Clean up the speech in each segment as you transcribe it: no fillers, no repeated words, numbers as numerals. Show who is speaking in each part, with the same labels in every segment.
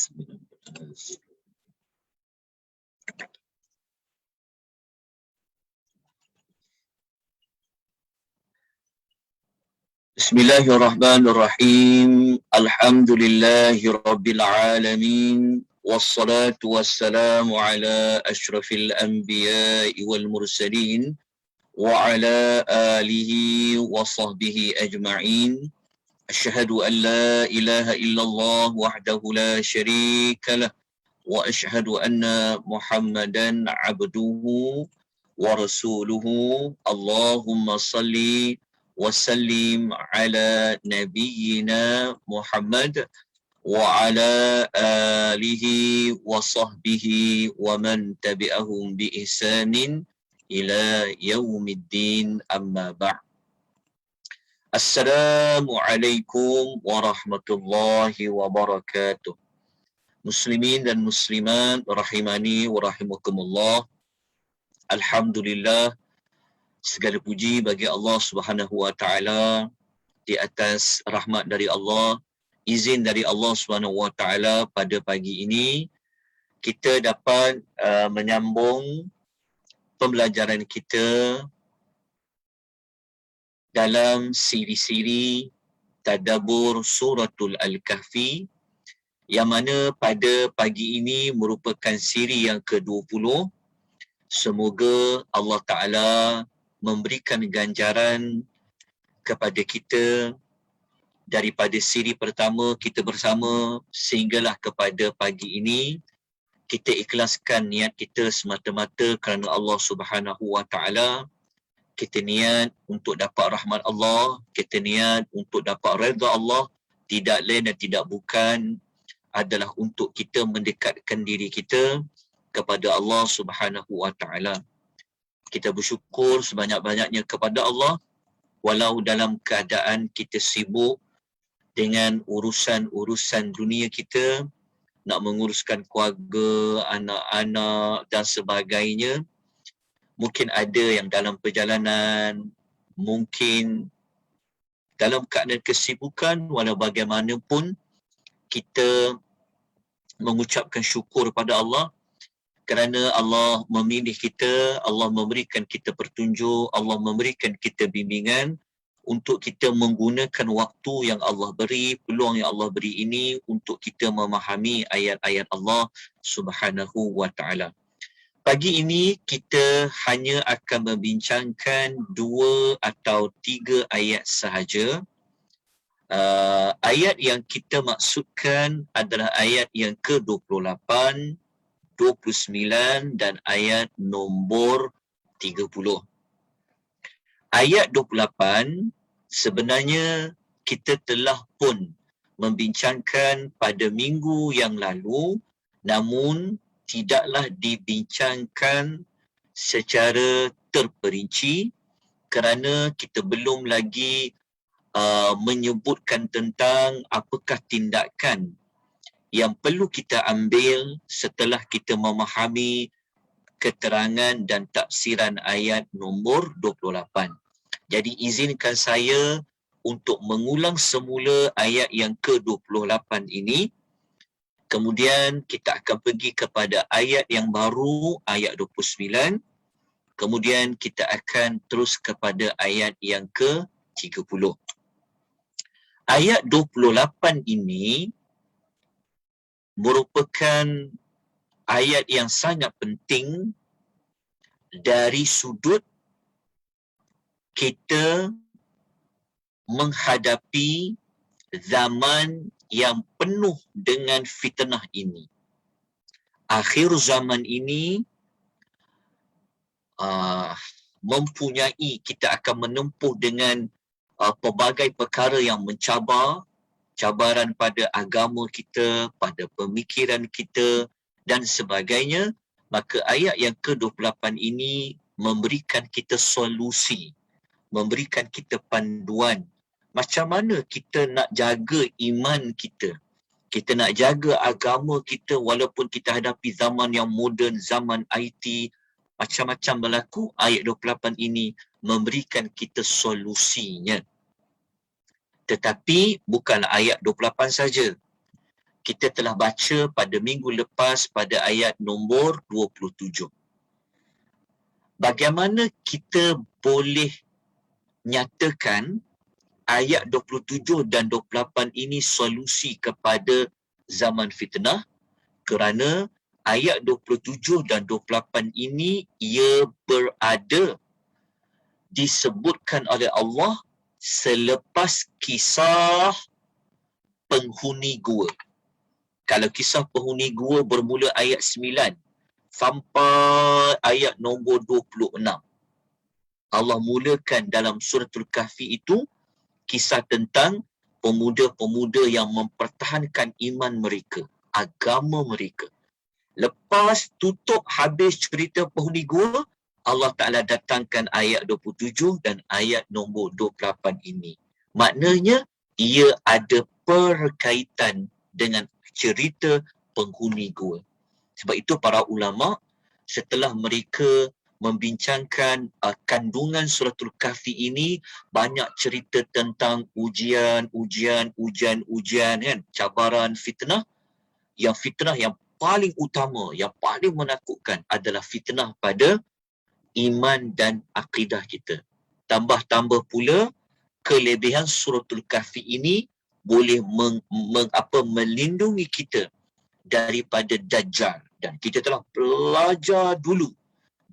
Speaker 1: Bismillahirrahmanirrahim. Alhamdulillahirabbil alamin. Wassalatu wassalamu ala asyrafil anbiya'i wal mursalin wa ala alihi wa sahbihi ajma'in. Asyhadu an la ilaha illallah wahdahu la syarika lah wa asyhadu anna Muhammadan abduhu wa rasuluhu. Allahumma salli wa sallim ala nabiyyina Muhammad wa ala alihi wa sahbihi wa man tabi'ahum bi ihsanin ila yaumiddin, amma ba'd. Assalamualaikum warahmatullahi wabarakatuh. Muslimin dan muslimat rahimani wa rahimakumullah. Alhamdulillah, segala puji bagi Allah Subhanahu wa taala di atas rahmat dari Allah, izin dari Allah Subhanahu wa taala. Pada pagi ini kita dapat menyambung pembelajaran kita dalam siri-siri tadabbur suratul Al-Kahfi, yang mana pada pagi ini merupakan siri yang ke-20. Semoga Allah Ta'ala memberikan ganjaran kepada kita daripada siri pertama kita bersama sehinggalah kepada pagi ini. Kita ikhlaskan niat kita semata-mata kerana Allah Subhanahu wa Ta'ala. Kita niat untuk dapat rahmat Allah, kita niat untuk dapat redha Allah, tidak lain dan tidak bukan adalah untuk kita mendekatkan diri kita kepada Allah Subhanahu wa Ta'ala. Kita bersyukur sebanyak-banyaknya kepada Allah, walau dalam keadaan kita sibuk dengan urusan-urusan dunia kita, nak menguruskan keluarga, anak-anak dan sebagainya. Mungkin ada yang dalam perjalanan, mungkin dalam keadaan kesibukan, walau bagaimanapun kita mengucapkan syukur pada Allah kerana Allah memilih kita, Allah memberikan kita petunjuk, Allah memberikan kita bimbingan untuk kita menggunakan waktu yang Allah beri, peluang yang Allah beri ini untuk kita memahami ayat-ayat Allah Subhanahu wa Ta'ala. Pagi ini kita hanya akan membincangkan 2 atau 3 ayat sahaja. Ayat yang kita maksudkan adalah ayat yang ke-28, 29 dan ayat nombor 30. Ayat 28 sebenarnya kita telah pun membincangkan pada minggu yang lalu, namun tidaklah dibincangkan secara terperinci kerana kita belum lagi menyebutkan tentang apakah tindakan yang perlu kita ambil setelah kita memahami keterangan dan tafsiran ayat nombor 28. Jadi izinkan saya untuk mengulang semula ayat yang ke-28 ini. Kemudian kita akan pergi kepada ayat yang baru, ayat 29. Kemudian kita akan terus kepada ayat yang ke-30. Ayat 28 ini merupakan ayat yang sangat penting dari sudut kita menghadapi zaman yang penuh dengan fitnah ini. Akhir zaman ini mempunyai, kita akan menempuh dengan pelbagai perkara yang mencabar, cabaran pada agama kita, pada pemikiran kita dan sebagainya. Maka ayat yang ke-28 ini memberikan kita solusi, memberikan kita panduan macam mana kita nak jaga iman kita, kita nak jaga agama kita walaupun kita hadapi zaman yang moden, zaman IT, macam-macam berlaku. Ayat 28 ini memberikan kita solusinya. Tetapi bukan ayat 28 saja. kita telah baca pada minggu lepas pada ayat nombor 27. Bagaimana kita boleh nyatakan ayat 27 dan 28 ini solusi kepada zaman fitnah? Kerana ayat 27 dan 28 ini ia berada disebutkan oleh Allah selepas kisah penghuni gua. Kalau kisah penghuni gua bermula ayat 9 sampai ayat nombor 26. Allah mulakan dalam suratul Kahfi itu kisah tentang pemuda-pemuda yang mempertahankan iman mereka, agama mereka. Lepas tutup habis cerita penghuni gua, Allah Ta'ala datangkan ayat 27 dan ayat nombor 28 ini. Maknanya ia ada perkaitan dengan cerita penghuni gua. Sebab itu para ulama setelah mereka membincangkan kandungan suratul Kahfi ini, banyak cerita tentang ujian kan, cabaran fitnah. Yang fitnah yang paling utama, yang paling menakutkan adalah fitnah pada iman dan akidah kita. Tambah-tambah pula kelebihan suratul Kahfi ini boleh melindungi kita daripada Dajjal. Dan kita telah belajar dulu,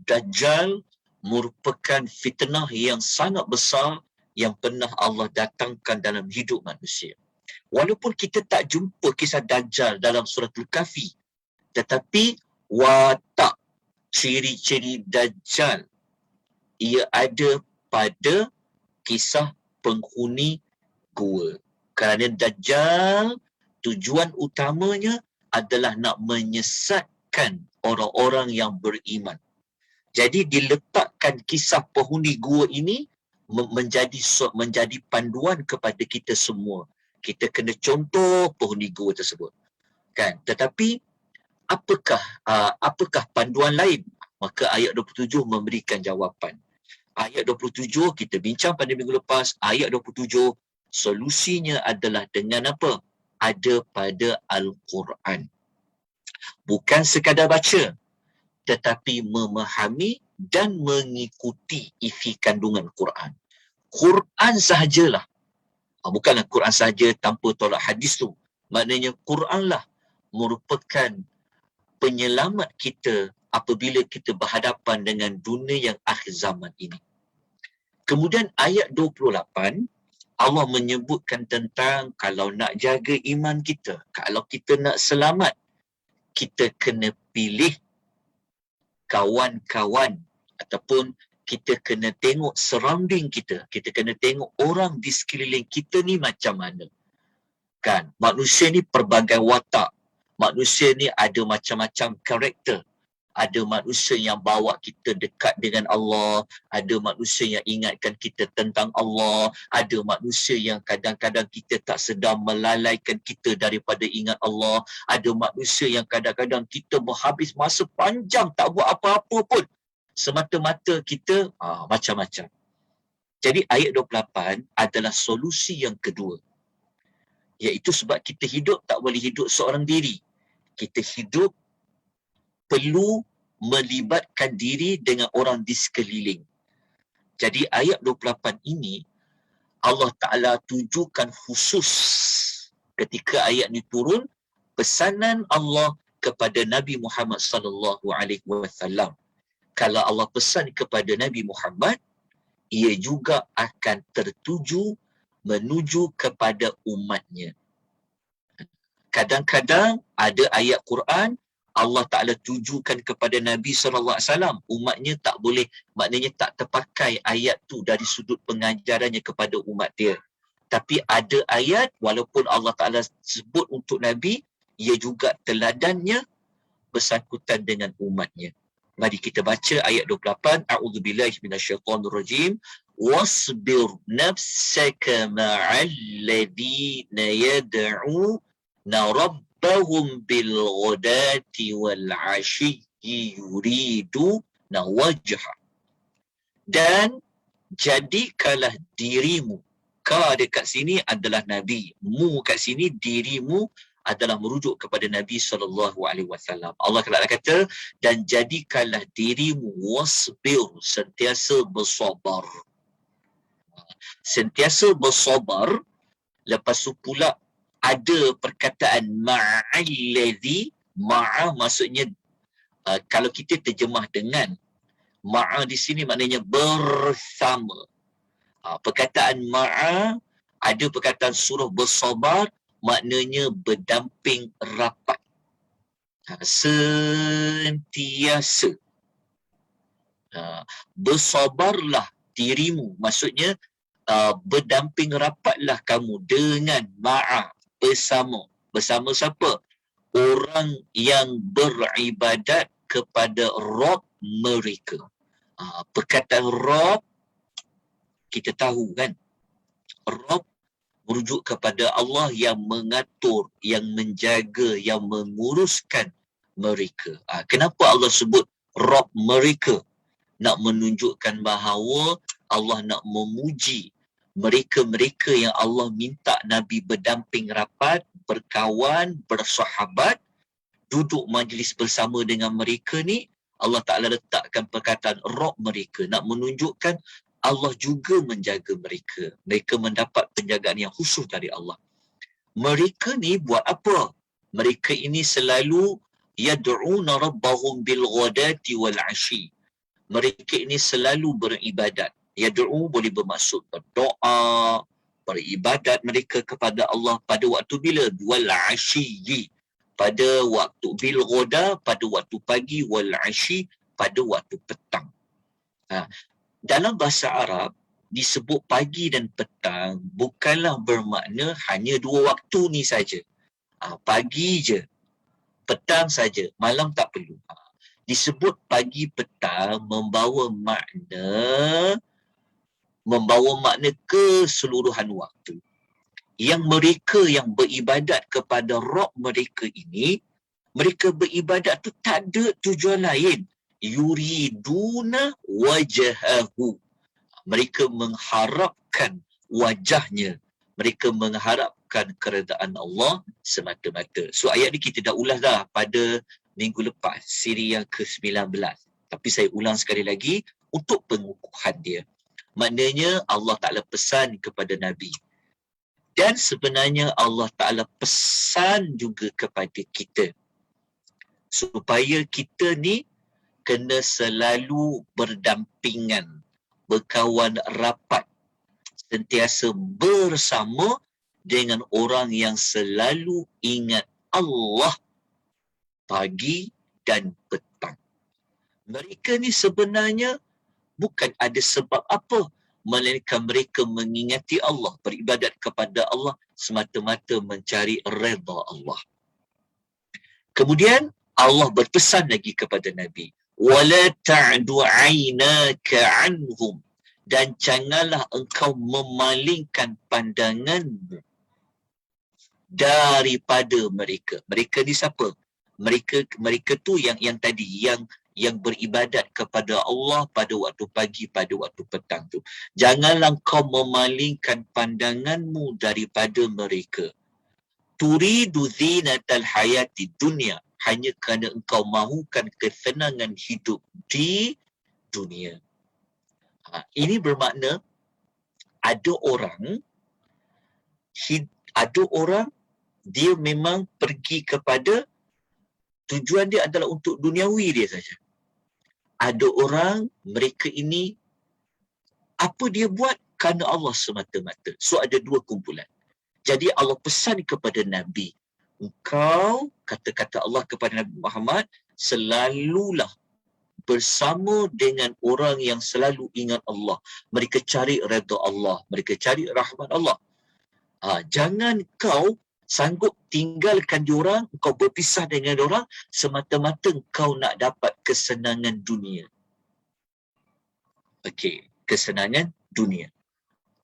Speaker 1: Dajjal merupakan fitnah yang sangat besar yang pernah Allah datangkan dalam hidup manusia. Walaupun kita tak jumpa kisah Dajjal dalam suratul Kahfi, tetapi watak ciri-ciri Dajjal ia ada pada kisah penghuni gua. Kerana Dajjal tujuan utamanya adalah nak menyesatkan orang-orang yang beriman. Jadi diletakkan kisah penghuni gua ini menjadi panduan kepada kita semua. Kita kena contoh penghuni gua tersebut. Kan? Tetapi apakah panduan lain? Maka ayat 27 memberikan jawapan. Ayat 27 kita bincang pada minggu lepas. Ayat 27 solusinya adalah dengan apa? Ada pada Al-Quran. Bukan sekadar baca, tetapi memahami dan mengikuti isi kandungan Quran. Quran sahajalah. Bukanlah Quran sahaja tanpa tolak hadis tu. Maknanya Quranlah merupakan penyelamat kita apabila kita berhadapan dengan dunia yang akhir zaman ini. Kemudian ayat 28, Allah menyebutkan tentang kalau nak jaga iman kita, kalau kita nak selamat, kita kena pilih kawan-kawan ataupun kita kena tengok surrounding kita. Kita kena tengok orang di sekeliling kita ni macam mana. Kan? Manusia ni pelbagai watak. Manusia ni ada macam-macam karakter. Ada manusia yang bawa kita dekat dengan Allah. Ada manusia yang ingatkan kita tentang Allah. Ada manusia yang kadang-kadang kita tak sedar melalaikan kita daripada ingat Allah. Ada manusia yang kadang-kadang kita berhabis masa panjang tak buat apa-apa pun. Semata-mata kita macam-macam. Jadi ayat 28 adalah solusi yang kedua. Iaitu sebab kita hidup tak boleh hidup seorang diri. Kita hidup perlu melibatkan diri dengan orang di sekeliling. Jadi ayat 28 ini Allah Ta'ala tujukan khusus ketika ayat ini turun, pesanan Allah kepada Nabi Muhammad sallallahu alaihi wasallam. Kalau Allah pesan kepada Nabi Muhammad, ia juga akan tertuju menuju kepada umatnya. Kadang-kadang ada ayat Quran Allah Ta'ala tujukan kepada Nabi SAW. Umatnya tak boleh, maknanya tak terpakai ayat tu dari sudut pengajarannya kepada umat dia. Tapi ada ayat, walaupun Allah Ta'ala sebut untuk Nabi, ia juga teladannya bersangkutan dengan umatnya. Mari kita baca ayat 28. A'udzubillahi minasyaitonirrajim. Wasbir nafsaka ma'al ladhina yad'una rabbahum bil ghadati wal 'ashiyyi yuriduna wajha. Dan jadikanlah dirimu, ka dekat sini adalah Nabi, mu kat sini dirimu adalah merujuk kepada Nabi SAW. Allah Ta'ala kata, dan jadikanlah dirimu wasbir, sentiasa bersabar. Sentiasa bersabar. Lepas tu pula ada perkataan ma'alladhi. Ma'a maksudnya kalau kita terjemah dengan ma'a di sini maknanya bersama. Perkataan ma'a, ada perkataan surah bersabar, maknanya berdamping rapat. Sentiasa. Bersabarlah dirimu. Maksudnya berdamping rapatlah kamu dengan ma'a, bersama. Bersama siapa? Orang yang beribadat kepada Rabb mereka. Perkataan Rabb, kita tahu kan, Rabb merujuk kepada Allah yang mengatur, yang menjaga, yang menguruskan mereka. Kenapa Allah sebut Rabb mereka? Nak menunjukkan bahawa Allah nak memuji mereka-mereka yang Allah minta Nabi berdamping rapat, berkawan, bersahabat, duduk majlis bersama dengan mereka ni. Allah Ta'ala letakkan perkataan Rabb mereka, nak menunjukkan Allah juga menjaga mereka. Mereka mendapat penjagaan yang khusus dari Allah. Mereka ni buat apa? Mereka ini selalu yad'una rabbahum bil ghadati wal ashi. Mereka ini selalu beribadat. Yad'u boleh bermaksud berdoa, beribadat mereka kepada Allah pada waktu bila? Wal ashi. Pada waktu bil ghada, pada waktu pagi, wal ashi, pada waktu petang. Dalam bahasa Arab, disebut pagi dan petang bukanlah bermakna hanya dua waktu ni saja. Pagi je, petang saja, malam tak perlu. Disebut pagi petang membawa makna keseluruhan waktu. Yang mereka yang beribadat kepada Rabb mereka ini, mereka beribadat tu tak ada tujuan lain. Yuriduna wajahahu. Mereka mengharapkan wajahnya. Mereka mengharapkan keredaan Allah semata-mata. So ayat ni kita dah ulas dah pada minggu lepas, siri yang ke-19. Tapi saya ulang sekali lagi untuk pengukuhan dia. Maknanya Allah Ta'ala pesan kepada Nabi. Dan sebenarnya Allah Ta'ala pesan juga kepada kita. Supaya kita ni kena selalu berdampingan, berkawan rapat, sentiasa bersama dengan orang yang selalu ingat Allah pagi dan petang. Mereka ni sebenarnya bukan ada sebab apa, melainkan mereka mengingati Allah, beribadat kepada Allah semata-mata mencari redha Allah. Kemudian Allah berpesan lagi kepada Nabi, wala ta'du 'ainaka 'anhum, dan janganlah engkau memalingkan pandanganmu daripada mereka. Mereka ni siapa? Mereka tu yang tadi, yang beribadat kepada Allah pada waktu pagi, pada waktu petang tu. Janganlah engkau memalingkan pandanganmu daripada mereka. Turidu zinatal hayati dunya, hanya kerana engkau mahukan kesenangan hidup di dunia. Ini bermakna ada orang dia memang pergi kepada tujuan dia adalah untuk duniawi dia saja. Ada orang, mereka ini apa dia buat kerana Allah semata-mata. So ada dua kumpulan. Jadi Allah pesan kepada Nabi, engkau, kata-kata Allah kepada Nabi Muhammad, selalulah bersama dengan orang yang selalu ingat Allah. Mereka cari redha Allah, mereka cari rahmat Allah. Jangan kau sanggup tinggalkan diorang, kau berpisah dengan diorang semata-mata kau nak dapat kesenangan dunia. Okey, kesenangan dunia.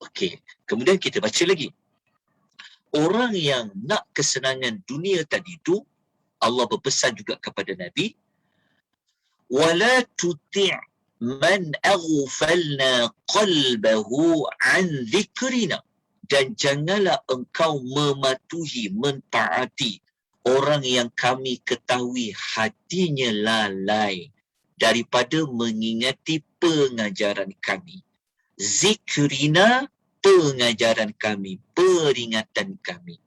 Speaker 1: Okey, kemudian kita baca lagi. Orang yang nak kesenangan dunia tadi tu, Allah berpesan juga kepada Nabi, wala tuti' man aghfalna qalbahu an dhikrina, dan janganlah engkau mematuhi, mentaati orang yang kami ketahui hatinya lalai daripada mengingati pengajaran kami. Zikrina, pengajaran kami, peringatan kami.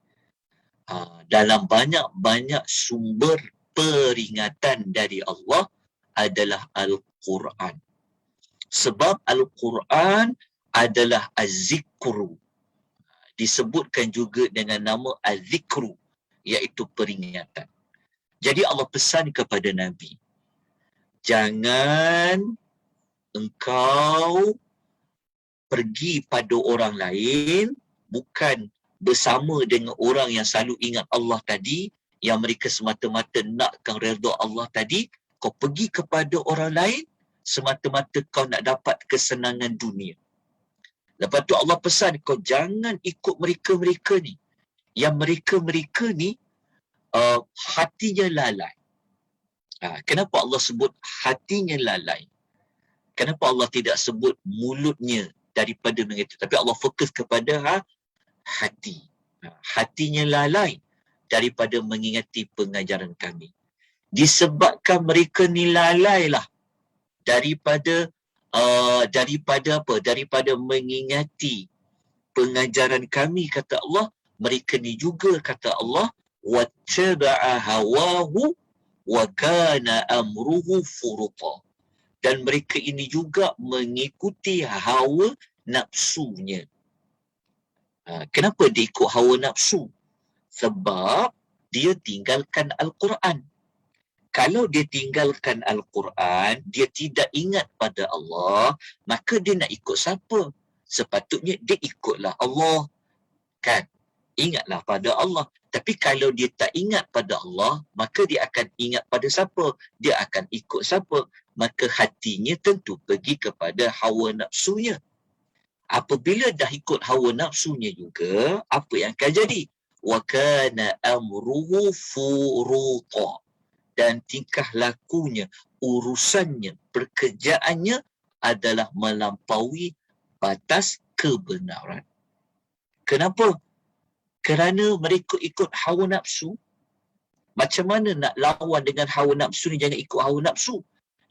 Speaker 1: Dalam banyak-banyak sumber peringatan dari Allah adalah Al-Quran. Sebab Al-Quran adalah Az-Zikru. Disebutkan juga dengan nama Az-Zikru, iaitu peringatan. Jadi Allah pesan kepada Nabi, jangan engkau pergi pada orang lain, bukan bersama dengan orang yang selalu ingat Allah tadi, yang mereka semata-mata nakkan redha Allah tadi, kau pergi kepada orang lain, semata-mata kau nak dapat kesenangan dunia. Lepas tu Allah pesan, kau jangan ikut mereka-mereka ni. Yang mereka-mereka ni, hatinya lalai. Kenapa Allah sebut hatinya lalai? Kenapa Allah tidak sebut mulutnya daripada mengitu? Tapi Allah fokus kepada hati. Hatinya lalai daripada mengingati pengajaran kami. Disebabkan mereka ni lalai lah daripada daripada mengingati pengajaran kami, kata Allah, mereka ni juga, kata Allah, wattaba'a hawahu wa kana amruhu furuta. Dan mereka ini juga mengikuti hawa nafsunya. Kenapa dia ikut hawa nafsu? Sebab dia tinggalkan Al-Quran. Kalau dia tinggalkan Al-Quran, dia tidak ingat pada Allah, maka dia nak ikut siapa? Sepatutnya dia ikutlah Allah. Kan? Ingatlah pada Allah. Tapi kalau dia tak ingat pada Allah, maka dia akan ingat pada siapa? Dia akan ikut siapa? Maka hatinya tentu pergi kepada hawa nafsunya. Apabila dah ikut hawa nafsunya juga, apa yang akan jadi? Wa kana amruhu furuta. Dan tingkah lakunya, urusannya, pekerjaannya adalah melampaui batas kebenaran. Kenapa? Kerana mereka ikut hawa nafsu. Macam mana nak lawan dengan hawa nafsu ni? Jangan ikut hawa nafsu.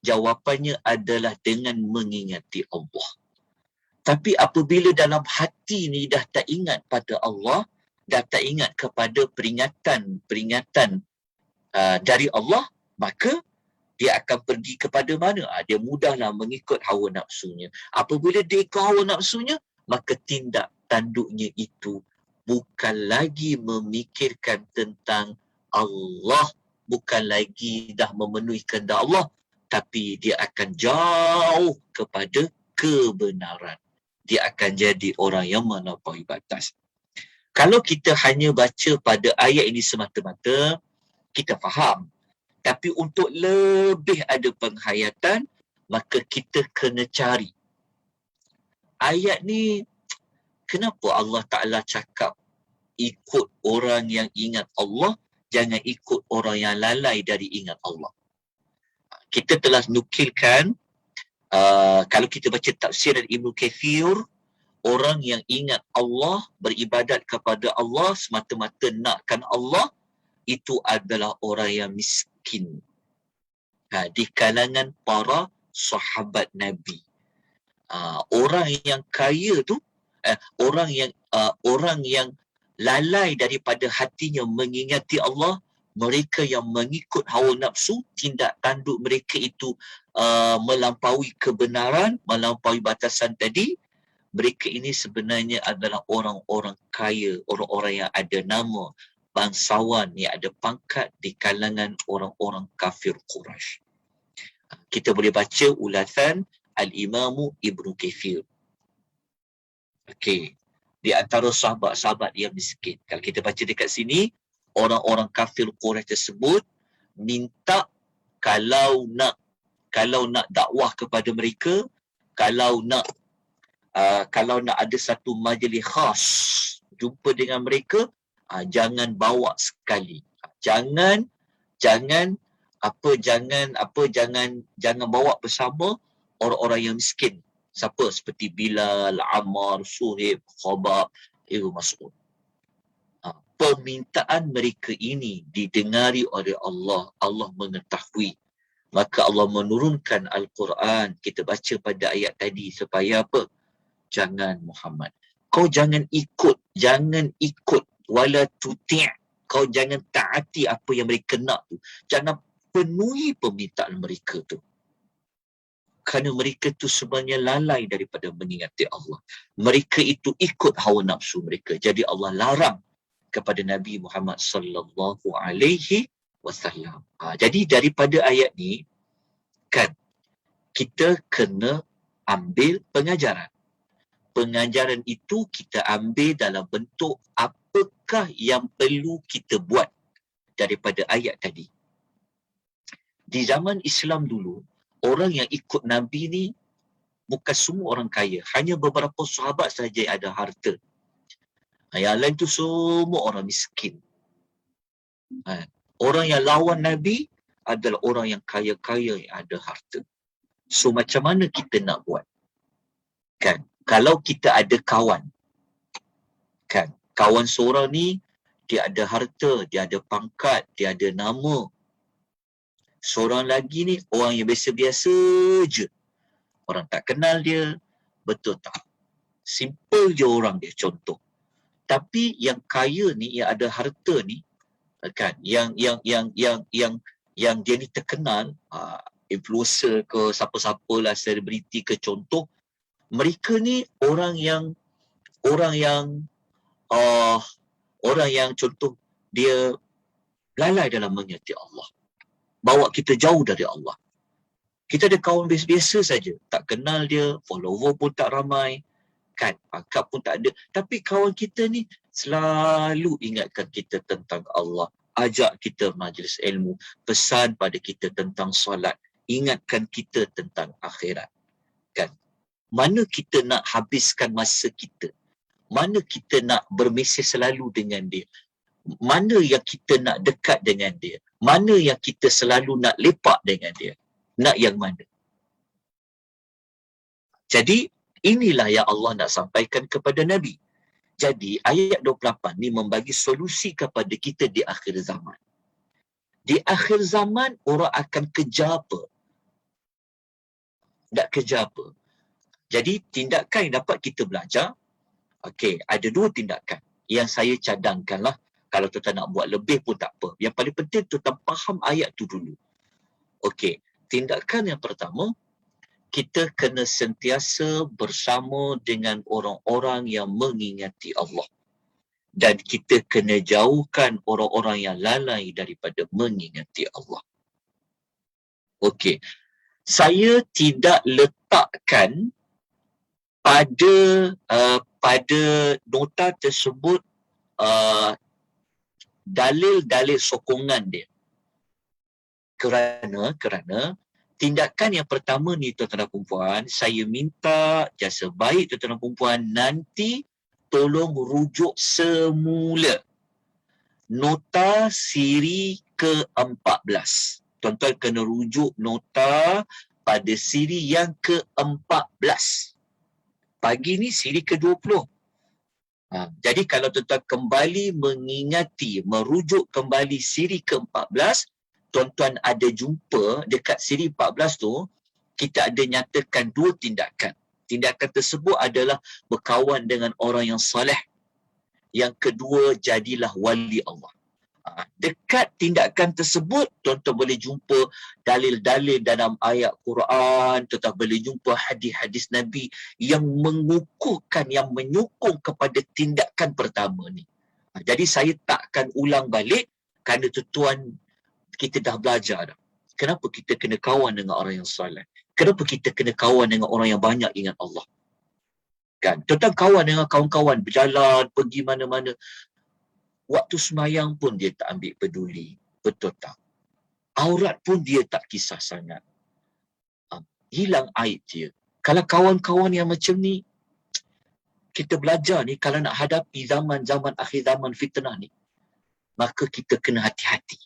Speaker 1: Jawapannya adalah dengan mengingati Allah. Tapi apabila dalam hati ni dah tak ingat pada Allah, dah tak ingat kepada peringatan dari Allah, maka dia akan pergi kepada mana? Dia mudahlah mengikut hawa nafsunya. Apabila dia ikut hawa nafsunya, maka tindak tanduknya itu bukan lagi memikirkan tentang Allah, bukan lagi dah memenuhi kehendak Allah, tapi dia akan jauh kepada kebenaran. Dia akan jadi orang yang melampaui batas. Kalau kita hanya baca pada ayat ini semata-mata, kita faham. Tapi untuk lebih ada penghayatan, maka kita kena cari. Ayat ni, kenapa Allah Ta'ala cakap ikut orang yang ingat Allah, jangan ikut orang yang lalai dari ingat Allah. Kita telah nukilkan, kalau kita baca tafsir Ibnu Katsir, orang yang ingat Allah, beribadat kepada Allah, semata-mata nakkan Allah, itu adalah orang yang miskin. Di kalangan para sahabat Nabi. Orang yang kaya tu, orang yang lalai daripada hatinya mengingati Allah, mereka yang mengikut hawa nafsu, tindak tanduk mereka itu melampaui kebenaran, melampaui batasan tadi. Mereka ini sebenarnya adalah orang-orang kaya, orang-orang yang ada nama, bangsawan yang ada pangkat di kalangan orang-orang kafir Quraisy. Kita boleh baca ulasan Al-Imamu Ibnu Katsir. Okey. Di antara sahabat-sahabat yang miskin. Kalau kita baca dekat sini, orang-orang kafir Quraisy tersebut minta kalau nak dakwah kepada mereka, kalau nak ada satu majlis khas jumpa dengan mereka, jangan bawa sekali. Jangan bawa bersama orang-orang yang miskin. Siapa? Seperti Bilal, Ammar, Suhaib, Khabab, Ibnu Mas'ud. permintaan mereka ini didengari oleh Allah. Allah mengetahui. Maka Allah menurunkan Al-Quran. Kita baca pada ayat tadi supaya apa? Jangan Muhammad. Kau jangan ikut. Jangan ikut. Wala tuti'. Kau jangan taati apa yang mereka nak tu. Jangan penuhi permintaan mereka tu. Kerana mereka tu sebenarnya lalai daripada mengingati Allah. Mereka itu ikut hawa nafsu mereka. Jadi Allah larang kepada Nabi Muhammad sallallahu alaihi wasallam. Jadi daripada ayat ni kan kita kena ambil pengajaran. Pengajaran itu kita ambil dalam bentuk apakah yang perlu kita buat daripada ayat tadi. Di zaman Islam dulu, orang yang ikut Nabi ni bukan semua orang kaya. Hanya beberapa sahabat sahaja yang ada harta. Yang lain tu semua orang miskin. Orang yang lawan Nabi adalah orang yang kaya-kaya yang ada harta. So macam mana kita nak buat? Kan? Kalau kita ada kawan. Kan? Kawan seorang ni, dia ada harta, dia ada pangkat, dia ada nama. Seorang lagi ni, orang yang biasa-biasa je. Orang tak kenal dia. Betul tak? Simple je orang dia, contoh. Tapi yang kaya ni, yang ada harta ni, kan, yang dia ni terkenal, influencer ke siapa-siapa lah, selebriti ke contoh, mereka ni orang yang contoh dia lalai dalam mengingati Allah, bawa kita jauh dari Allah. Kita ada kawan biasa-biasa saja, tak kenal dia, follower pun tak ramai, kan, pangkat pun tak ada, tapi kawan kita ni selalu ingatkan kita tentang Allah, ajak kita majlis ilmu, pesan pada kita tentang solat, ingatkan kita tentang akhirat. Kan? Mana kita nak habiskan masa kita? Mana kita nak bermesej selalu dengan dia? Mana yang kita nak dekat dengan dia? Mana yang kita selalu nak lepak dengan dia? Nak yang mana? Jadi, inilah yang Allah nak sampaikan kepada Nabi. Jadi, ayat 28 ni membagi solusi kepada kita di akhir zaman. Di akhir zaman, orang akan kejar apa? Tak kejar apa? Jadi, tindakan yang dapat kita belajar, okey, ada dua tindakan yang saya cadangkanlah. Kalau tuan nak buat lebih pun tak apa. Yang paling penting tuan faham ayat tu dulu. Okey, tindakan yang pertama, kita kena sentiasa bersama dengan orang-orang yang mengingati Allah. Dan kita kena jauhkan orang-orang yang lalai daripada mengingati Allah. Okey, saya tidak letakkan pada nota tersebut dalil-dalil sokongan dia. Kerana tindakan yang pertama ni tuan-tuan dan puan, saya minta jasa baik tuan-tuan dan puan nanti tolong rujuk semula nota siri ke-14. Tuan-tuan kena rujuk nota pada siri yang ke-14. Pagi ni siri ke-20. Jadi kalau tuan-tuan kembali mengingati, merujuk kembali siri ke-14, tuan-tuan ada jumpa dekat siri 14 tu, kita ada nyatakan dua tindakan. Tindakan tersebut adalah berkawan dengan orang yang soleh. Yang kedua, jadilah wali Allah. Dekat tindakan tersebut, tuan-tuan boleh jumpa dalil-dalil dalam ayat Quran, tuan-tuan boleh jumpa hadis-hadis Nabi yang mengukuhkan, yang menyokong kepada tindakan pertama ni. Jadi saya takkan ulang balik kerana tuan-tuan kita dah belajar dah. Kenapa kita kena kawan dengan orang yang soleh? Kenapa kita kena kawan dengan orang yang banyak ingat Allah? Kan? Tuan-tuan kawan dengan kawan-kawan, berjalan, pergi mana-mana. Waktu semayang pun dia tak ambil peduli. Betul tak? Aurat pun dia tak kisah sangat. Hilang aib dia. Kalau kawan-kawan yang macam ni, kita belajar ni, kalau nak hadapi zaman-zaman akhir zaman fitnah ni, maka kita kena hati-hati.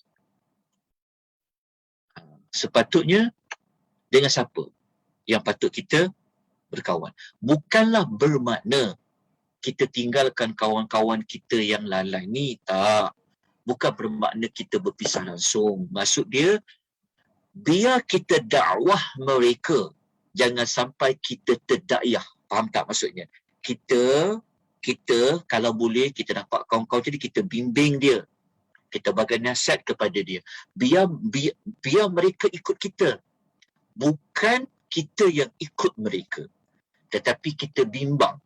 Speaker 1: Sepatutnya, dengan siapa yang patut kita berkawan? Bukanlah bermakna kita tinggalkan kawan-kawan kita yang lalai ni, tak. Bukan bermakna kita berpisah langsung. Maksud dia, biar kita dakwah mereka, jangan sampai kita terdakwah. Faham tak maksudnya? Kita kalau boleh kita dapat kawan-kawan jadi kita bimbing dia. Kita bagi nasihat kepada dia. Biar mereka ikut kita. Bukan kita yang ikut mereka. Tetapi kita bimbang.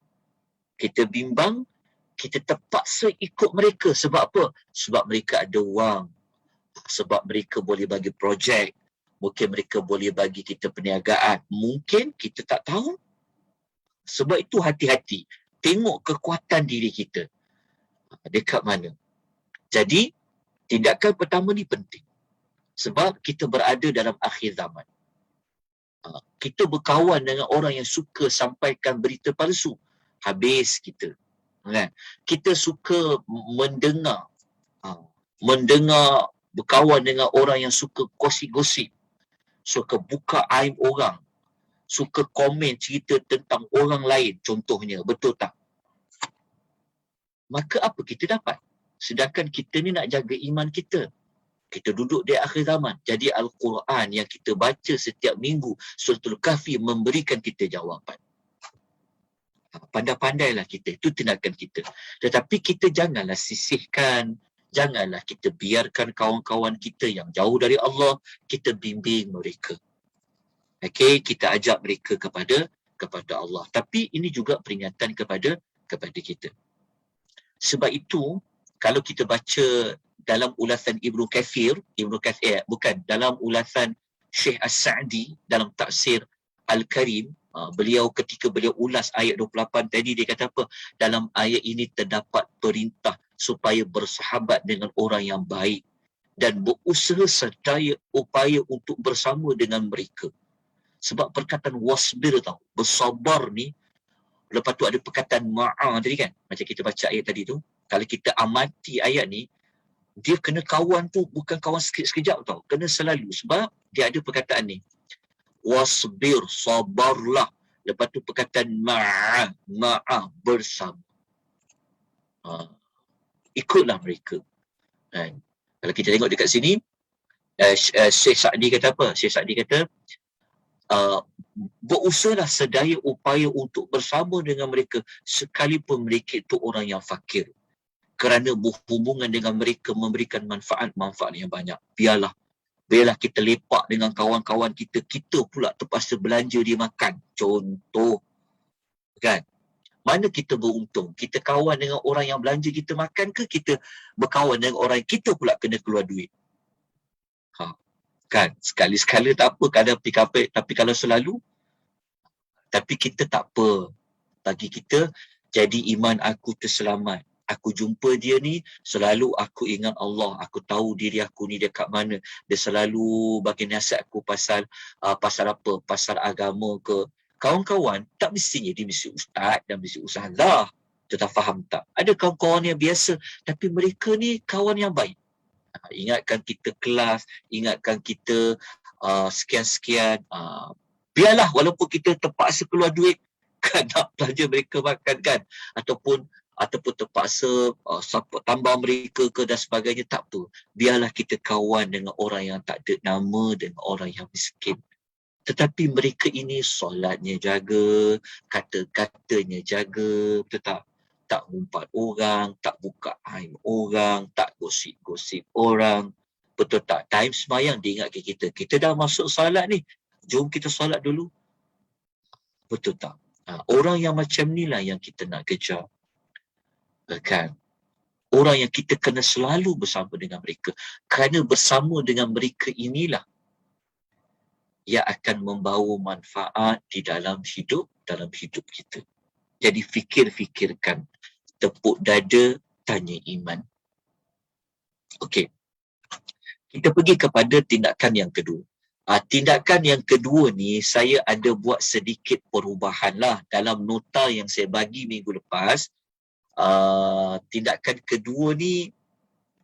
Speaker 1: Kita terpaksa ikut mereka. Sebab apa? Sebab mereka ada wang. Sebab mereka boleh bagi projek. Mungkin mereka boleh bagi kita perniagaan. Mungkin kita tak tahu. Sebab itu hati-hati. Tengok kekuatan diri kita. Dekat mana. Jadi, tindakan pertama ni penting. Sebab kita berada dalam akhir zaman. Kita berkawan dengan orang yang suka sampaikan berita palsu. Habis kita. Kan? Kita suka mendengar. Berkawan dengan orang yang suka gosip-gosip. Suka buka aib orang. Suka komen cerita tentang orang lain contohnya. Betul tak? Maka apa kita dapat? Sedangkan kita ni nak jaga iman kita. Kita duduk di akhir zaman. Jadi Al-Quran yang kita baca setiap minggu, Suratul Kahfi memberikan kita jawapan. Pandai-pandailah kita. Itu tindakan kita. Tetapi kita janganlah sisihkan. Janganlah kita biarkan kawan-kawan kita yang jauh dari Allah, kita bimbing mereka. Okey, kita ajak mereka kepada Allah. Tapi ini juga peringatan kepada kita. Sebab itu, kalau kita baca dalam ulasan Ibnu Kathir, dalam ulasan Syekh As-Sa'di dalam tafsir Al-Karim, ketika beliau ulas ayat 28 tadi, dia kata apa? Dalam ayat ini terdapat perintah supaya bersahabat dengan orang yang baik dan berusaha sedaya upaya untuk bersama dengan mereka. Sebab perkataan wasbir tau, bersabar ni, lepas tu ada perkataan tadi kan, macam kita baca ayat tadi tu. Kalau kita amati ayat ni, dia kena kawan tu bukan kawan sekejap tau, kena selalu. Sebab dia ada perkataan ni, wasbir, sabarlah. Lepas tu perkataan bersama. Ikutlah mereka. Kalau kita tengok dekat sini, Syekh Sa'di kata apa? Syekh Sa'di kata, berusahalah sedaya upaya untuk bersama dengan mereka sekalipun mereka itu orang yang fakir. Kerana berhubungan dengan mereka memberikan manfaat yang banyak. Biarlah kita lepak dengan kawan-kawan kita, kita pula terpaksa belanja dia makan. Contoh. Kan? Mana kita beruntung? Kita kawan dengan orang yang belanja kita makan ke kita berkawan dengan orang yang kita pula kena keluar duit? Kan? Sekali-sekala tak apa, kadang PKP, tapi kalau selalu, tapi kita tak apa. Bagi kita, jadi iman aku terselamat. Aku jumpa dia ni, selalu aku ingat Allah. Aku tahu diri aku ni dekat mana. Dia selalu bagi nasihat aku pasal apa? Pasal agama ke. Kawan-kawan, tak mestinya dia mesti ustaz dan mesti ustazah. Kita faham tak? Ada kawan-kawan yang biasa, tapi mereka ni kawan yang baik. Ingatkan kita kelas, ingatkan kita sekian-sekian. Biarlah walaupun kita terpaksa keluar duit kan nak belanja mereka makan kan. Ataupun terpaksa tambah mereka ke dan sebagainya, tak apa. Biarlah kita kawan dengan orang yang tak ada nama, dengan orang yang miskin. Tetapi mereka ini solatnya jaga, kata-katanya jaga, betul tak? Tak umpat orang, tak buka aib orang, tak gosip-gosip orang. Betul tak? Time semayang dia ingatkan kita. Kita dah masuk solat ni. Jom kita solat dulu. Betul tak? Orang yang macam ni lah yang kita nak kejar. Kan? Orang yang kita kena selalu bersama dengan mereka. Kerana bersama dengan mereka inilah yang akan membawa manfaat di dalam hidup kita. Jadi fikirkan, tepuk dada, tanya iman. Okey. Kita pergi kepada tindakan yang kedua. Tindakan yang kedua ni, saya ada buat sedikit perubahan lah dalam nota yang saya bagi minggu lepas. Tindakan kedua ni,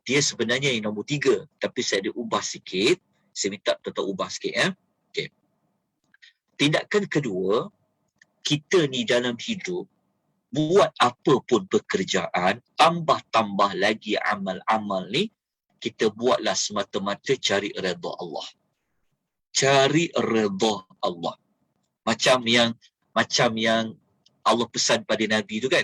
Speaker 1: dia sebenarnya yang nombor 3. Tapi saya ada ubah sikit. Saya minta tuan-tuan ubah sikit. Okay. Tindakan kedua, kita ni dalam hidup buat apa pun pekerjaan, tambah-tambah lagi amal-amal ni, kita buatlah semata-mata cari redha Allah. Cari redha Allah. Macam yang Allah pesan pada Nabi tu kan.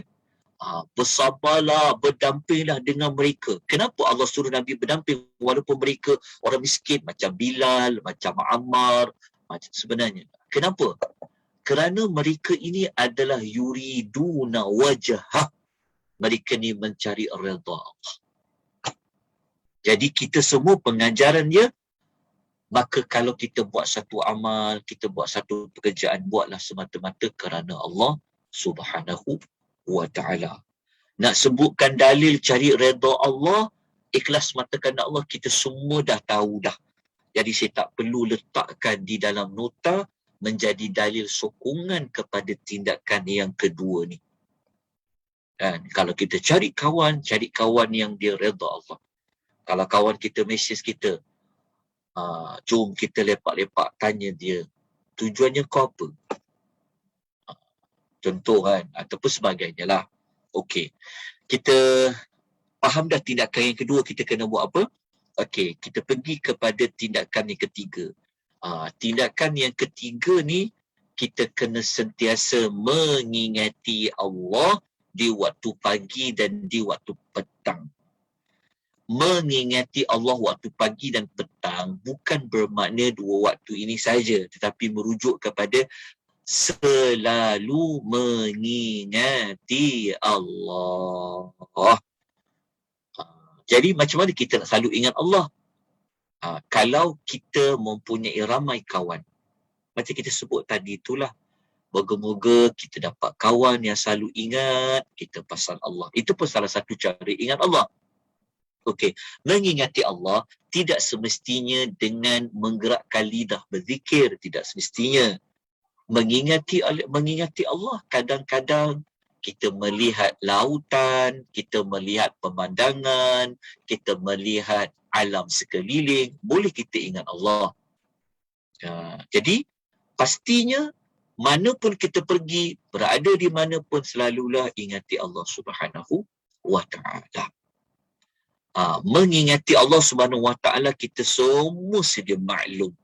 Speaker 1: Bersabarlah, berdampinglah dengan mereka. Kenapa Allah suruh Nabi berdamping walaupun mereka orang miskin macam Bilal, macam Ammar, macam sebenarnya. Kenapa? Kerana mereka ini adalah yuriduna wajhah. Mereka ni mencari redha Allah. Jadi kita semua pengajaran dia, maka kalau kita buat satu amal, kita buat satu pekerjaan, buatlah semata-mata kerana Allah Subhanahu wa ta'ala. Nak sebutkan dalil cari redha Allah, ikhlas mata kerana Allah, kita semua dah tahu dah. Jadi saya tak perlu letakkan di dalam nota menjadi dalil sokongan kepada tindakan yang kedua ni. Dan kalau kita cari kawan yang dia redha Allah. Kalau kawan kita mesej kita, jom kita lepak-lepak, tanya dia, tujuannya kau apa? Contoh kan, ataupun sebagainya lah. Okey, kita faham dah tindakan yang kedua kita kena buat apa? Okey, kita pergi kepada tindakan yang ketiga. Tindakan yang ketiga ni, kita kena sentiasa mengingati Allah di waktu pagi dan di waktu petang. Mengingati Allah waktu pagi dan petang bukan bermakna dua waktu ini saja, tetapi merujuk kepada selalu mengingati Allah. Jadi macam mana kita nak selalu ingat Allah? Kalau kita mempunyai ramai kawan, macam kita sebut tadi itulah, moga-moga kita dapat kawan yang selalu ingat kita pasal Allah. Itu pun salah satu cara ingat Allah. Okey, mengingati Allah tidak semestinya dengan menggerakkan lidah berzikir, tidak semestinya. Mengingati Allah kadang-kadang kita melihat lautan, kita melihat pemandangan, kita melihat alam sekeliling, boleh kita ingat Allah. Jadi pastinya mana pun kita pergi, berada di mana pun, selalulah ingati Allah Subhanahu wa ta'ala. Mengingati Allah Subhanahu wa ta'ala, kita semua sedia maklum.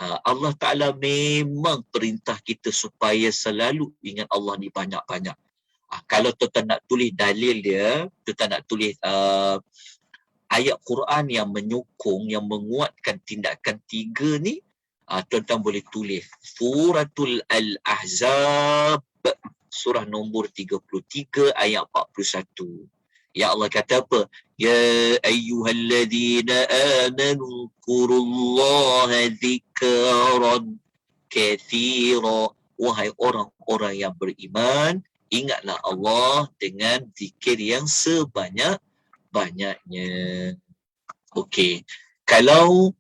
Speaker 1: Allah Ta'ala memang perintah kita supaya selalu ingat Allah ni banyak-banyak. Kalau tuan-tuan nak tulis dalil dia, tuan-tuan nak tulis ayat Quran yang menyokong, yang menguatkan tindakan tiga ni, tuan-tuan boleh tulis Suratul Al-Ahzab, surah nombor 33 ayat 41. Ya Allah kata apa? Ya ayyuhalladzina amanu zkurullaha dzikran katsira. Wahai orang-orang yang beriman, ingatlah Allah dengan zikir yang sebanyak-banyaknya. Okey. Kalau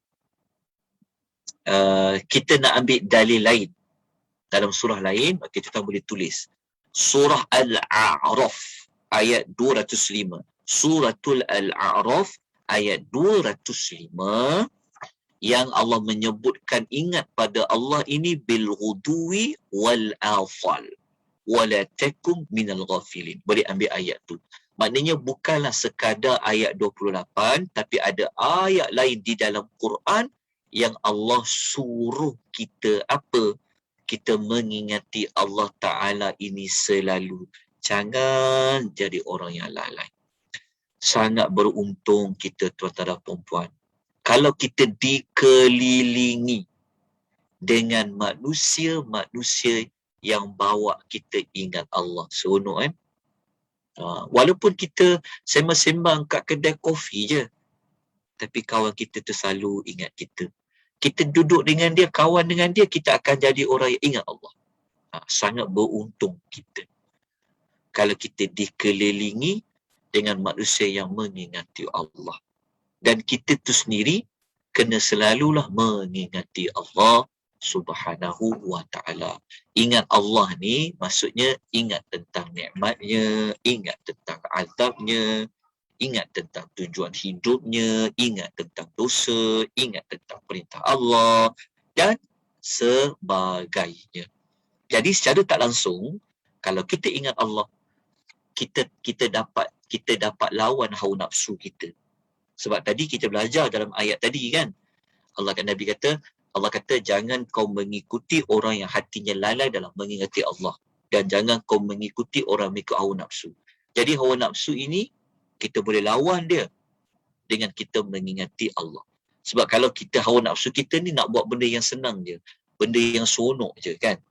Speaker 1: kita nak ambil dalil lain dalam surah lain, kita boleh tulis surah Al-A'raf ayat 205. Suratul Al-A'raf ayat 205 yang Allah menyebutkan ingat pada Allah ini bil ghudwi wal asal wala takum minal ghafilin. Boleh ambil ayat tu. Maknanya bukanlah sekadar ayat 28, tapi ada ayat lain di dalam Quran yang Allah suruh kita apa? Kita mengingati Allah Ta'ala ini selalu. Jangan jadi orang yang lalai. Sangat beruntung kita, tuan-tuan dan puan-puan, kalau kita dikelilingi dengan manusia-manusia yang bawa kita ingat Allah. Seronok kan? Walaupun kita sembang-sembang kat kedai kopi je, tapi kawan kita tu selalu ingat kita. Kita duduk dengan dia, kawan dengan dia, kita akan jadi orang yang ingat Allah. Sangat beruntung kita kalau kita dikelilingi dengan manusia yang mengingati Allah. Dan kita tu sendiri kena selalulah mengingati Allah Subhanahu wa ta'ala. Ingat Allah ni maksudnya ingat tentang nikmatnya, ingat tentang azabnya, ingat tentang tujuan hidupnya, ingat tentang dosa, ingat tentang perintah Allah dan sebagainya. Jadi secara tak langsung, Kalau kita ingat Allah, kita dapat lawan hawa nafsu kita. Sebab tadi kita belajar dalam ayat tadi kan, Nabi kata, Allah kata jangan kau mengikuti orang yang hatinya lalai dalam mengingati Allah, dan jangan kau mengikuti orang mengikut hawa nafsu. Jadi hawa nafsu ini kita boleh lawan dia dengan kita mengingati Allah. Sebab kalau kita hawa nafsu kita ni nak buat benda yang senang je, benda yang seronok je kan.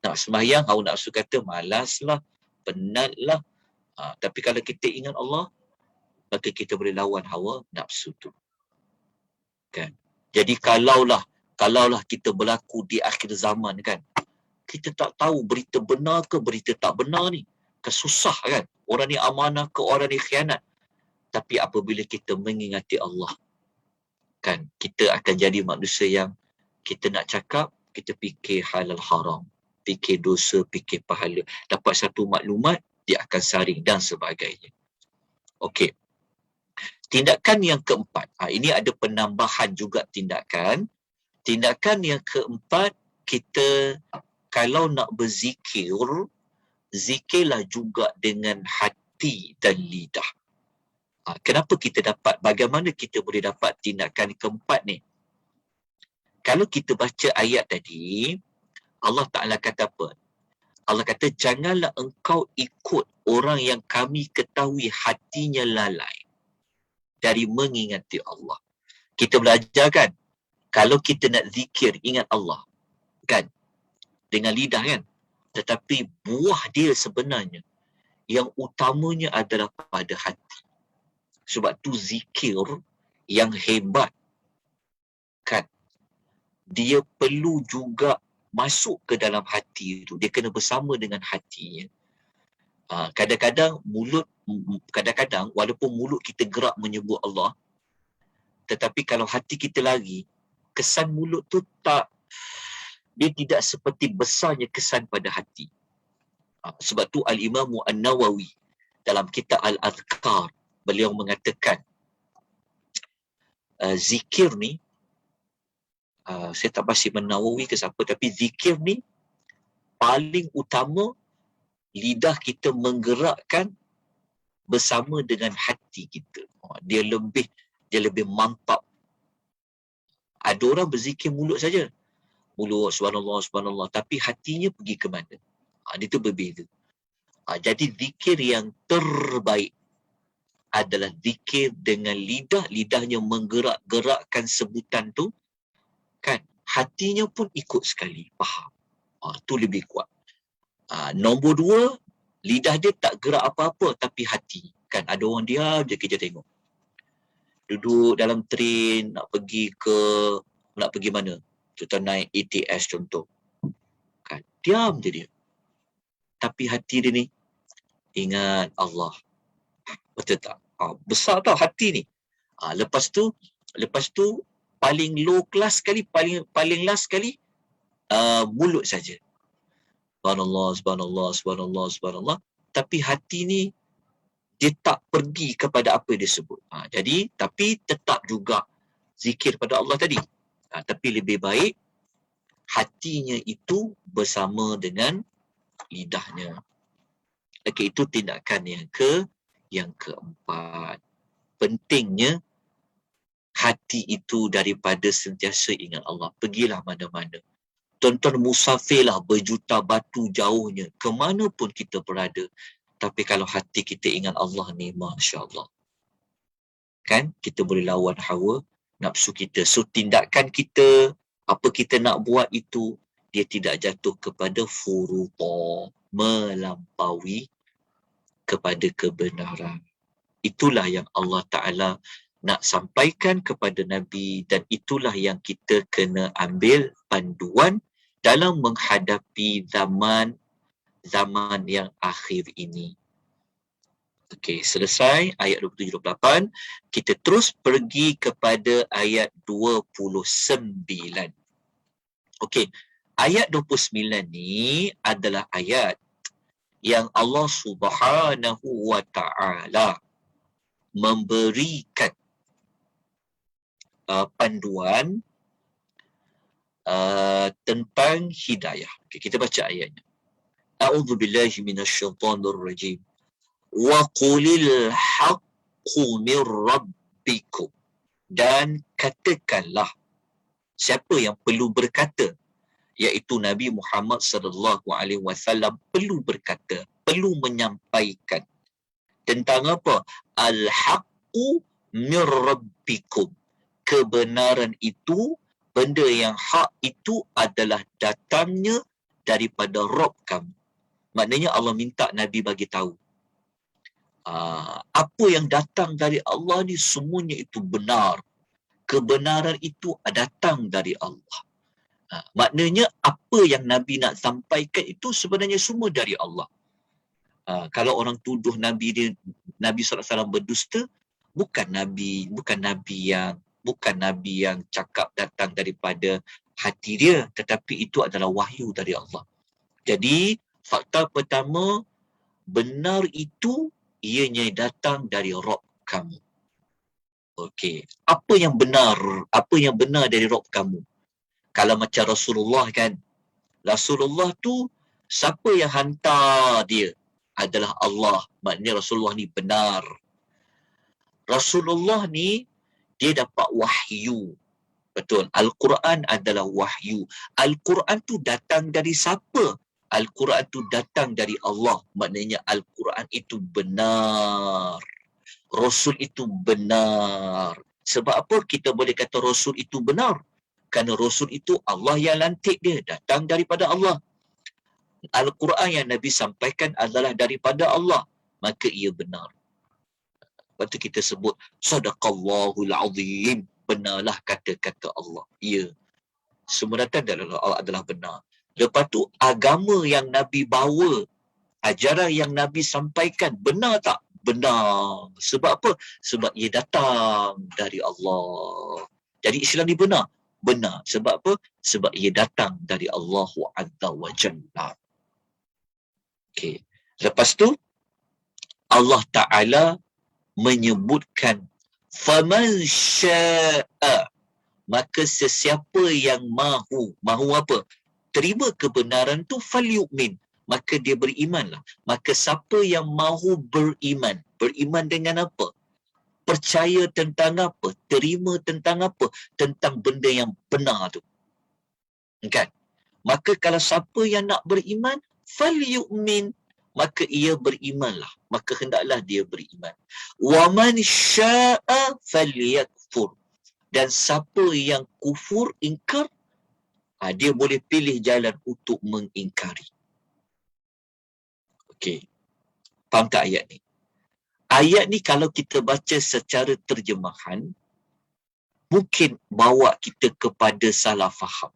Speaker 1: Nak sembahyang hawa nafsu kata malaslah, penatlah. Tapi kalau kita ingat Allah, maka kita boleh lawan hawa nafsu tu. Kan? Jadi kalaulah kita berlaku di akhir zaman kan, kita tak tahu berita benar ke berita tak benar ni. Kesusah kan. Orang ni amanah ke orang ni khianat. Tapi apabila kita mengingati Allah, kan, kita akan jadi manusia yang kita nak cakap, kita fikir halal haram, fikir dosa, fikir pahala. Dapat satu maklumat, dia akan saring dan sebagainya. Okey. Tindakan yang keempat. Ini ada penambahan juga tindakan. Tindakan yang keempat, kita kalau nak berzikir, zikirlah juga dengan hati dan lidah. Kenapa kita dapat, bagaimana kita boleh dapat tindakan keempat ni? Kalau kita baca ayat tadi, Allah Ta'ala kata apa? Allah kata, janganlah engkau ikut orang yang kami ketahui hatinya lalai dari mengingati Allah. Kita belajar kan, kalau kita nak zikir, ingat Allah. Kan? Dengan lidah kan? Tetapi buah dia sebenarnya, yang utamanya adalah pada hati. Sebab tu zikir yang hebat, kan? Dia perlu juga masuk ke dalam hati itu. Dia kena bersama dengan hatinya. Kadang-kadang walaupun mulut kita gerak menyebut Allah, tetapi kalau hati kita lari, kesan mulut tu dia tidak seperti besarnya kesan pada hati. Sebab tu Al-Imam An-Nawawi dalam kitab Al-Adhkar, beliau mengatakan zikir ni, saya tak pasti Nawawi ke siapa, tapi zikir ni paling utama lidah kita menggerakkan bersama dengan hati kita. Dia lebih mantap. Ada orang berzikir mulut saja. Mulut subhanallah, subhanallah, tapi hatinya pergi ke mana? Dia tu berbeza. Jadi zikir yang terbaik adalah zikir dengan lidahnya menggerak-gerakkan sebutan tu, kan? Hatinya pun ikut sekali, faham. Tu lebih kuat. Nombor 2, lidah dia tak gerak apa-apa, tapi hati. Kan ada orang diam je kita tengok. Duduk dalam train, nak pergi mana? Contoh naik ATS contoh. Kan, diam je dia. Tapi hati dia ni, ingat Allah. Betul tak? Besar tau hati ni. Lepas tu, paling low class sekali, paling last sekali, mulut saja. Subhanallah, subhanallah, subhanallah, subhanallah. Tapi hati ni, dia tak pergi kepada apa dia sebut. Jadi, tapi tetap juga zikir pada Allah tadi. Tapi lebih baik, hatinya itu bersama dengan lidahnya. Okey, itu tindakan yang keempat. Pentingnya hati itu daripada sentiasa ingat Allah. Pergilah mana-mana. Tuan-tuan musafirlah berjuta batu jauhnya. Kemana pun kita berada. Tapi kalau hati kita ingat Allah ni, Masya Allah. Kan? Kita boleh lawan hawa nafsu kita. So, tindakan kita, apa kita nak buat itu, dia tidak jatuh kepada furuta, melampaui kepada kebenaran. Itulah yang Allah Ta'ala nak sampaikan kepada Nabi, dan itulah yang kita kena ambil panduan dalam menghadapi zaman yang akhir ini. Okey, selesai ayat 27-28. Kita terus pergi kepada ayat 29. Okey, ayat 29 ni adalah ayat yang Allah Subhanahu wa Ta'ala memberikan panduan tentang hidayah. Okay, kita baca ayatnya. A'udzubillahi minasyaitonir rajim. Wa qulil haqqu mir rabbikum. Dan katakanlah, siapa yang perlu berkata, iaitu Nabi Muhammad sallallahu alaihi wasallam perlu berkata, perlu menyampaikan tentang apa? Al-haqqu mir rabbikum. Kebenaran itu, benda yang hak itu adalah datangnya daripada Rabb kamu. Maknanya Allah minta Nabi bagi tahu. Apa yang datang dari Allah ni semuanya itu benar. Kebenaran itu datang dari Allah. Maknanya apa yang Nabi nak sampaikan itu sebenarnya semua dari Allah. Kalau orang tuduh Nabi SAW berdusta, bukan Nabi yang cakap datang daripada hati dia, tetapi itu adalah wahyu dari Allah. Jadi fakta pertama, benar itu ianya datang dari Rabb kamu. Okey, apa yang benar dari Rabb kamu? Kalau macam Rasulullah kan, Rasulullah tu siapa yang hantar dia? Adalah Allah. Maknanya Rasulullah ni benar. Rasulullah ni dia dapat wahyu. Betul. Al-Quran adalah wahyu. Al-Quran tu datang dari siapa? Al-Quran tu datang dari Allah. Maknanya Al-Quran itu benar. Rasul itu benar. Sebab apa kita boleh kata Rasul itu benar? Kerana Rasul itu Allah yang lantik dia. Datang daripada Allah. Al-Quran yang Nabi sampaikan adalah daripada Allah. Maka ia benar. Lepas tu kita sebut Sadaqallahul Azim. Benarlah kata-kata Allah. Ya. Semua datang dari Allah adalah benar. Lepas tu agama yang Nabi bawa, ajaran yang Nabi sampaikan, benar tak? Benar. Sebab apa? Sebab ia datang dari Allah. Jadi Islam ni benar? Benar. Sebab apa? Sebab ia datang dari Allah Azza wa Jalla. Okey. Lepas tu Allah Ta'ala menyebutkan faman syaa, maka sesiapa yang mahu apa? Terima kebenaran tu falyu'min, maka dia berimanlah. Maka siapa yang mahu beriman dengan apa? Percaya tentang apa? Terima tentang apa? Tentang benda yang benar tu. Kan? Maka kalau siapa yang nak beriman, falyu'min, maka ia berimanlah. Maka hendaklah dia beriman. Wa man syaa'a falyakfur. Dan siapa yang kufur, ingkar, dia boleh pilih jalan untuk mengingkari. Okey. Faham tak ayat ni? Ayat ni kalau kita baca secara terjemahan, mungkin bawa kita kepada salah faham.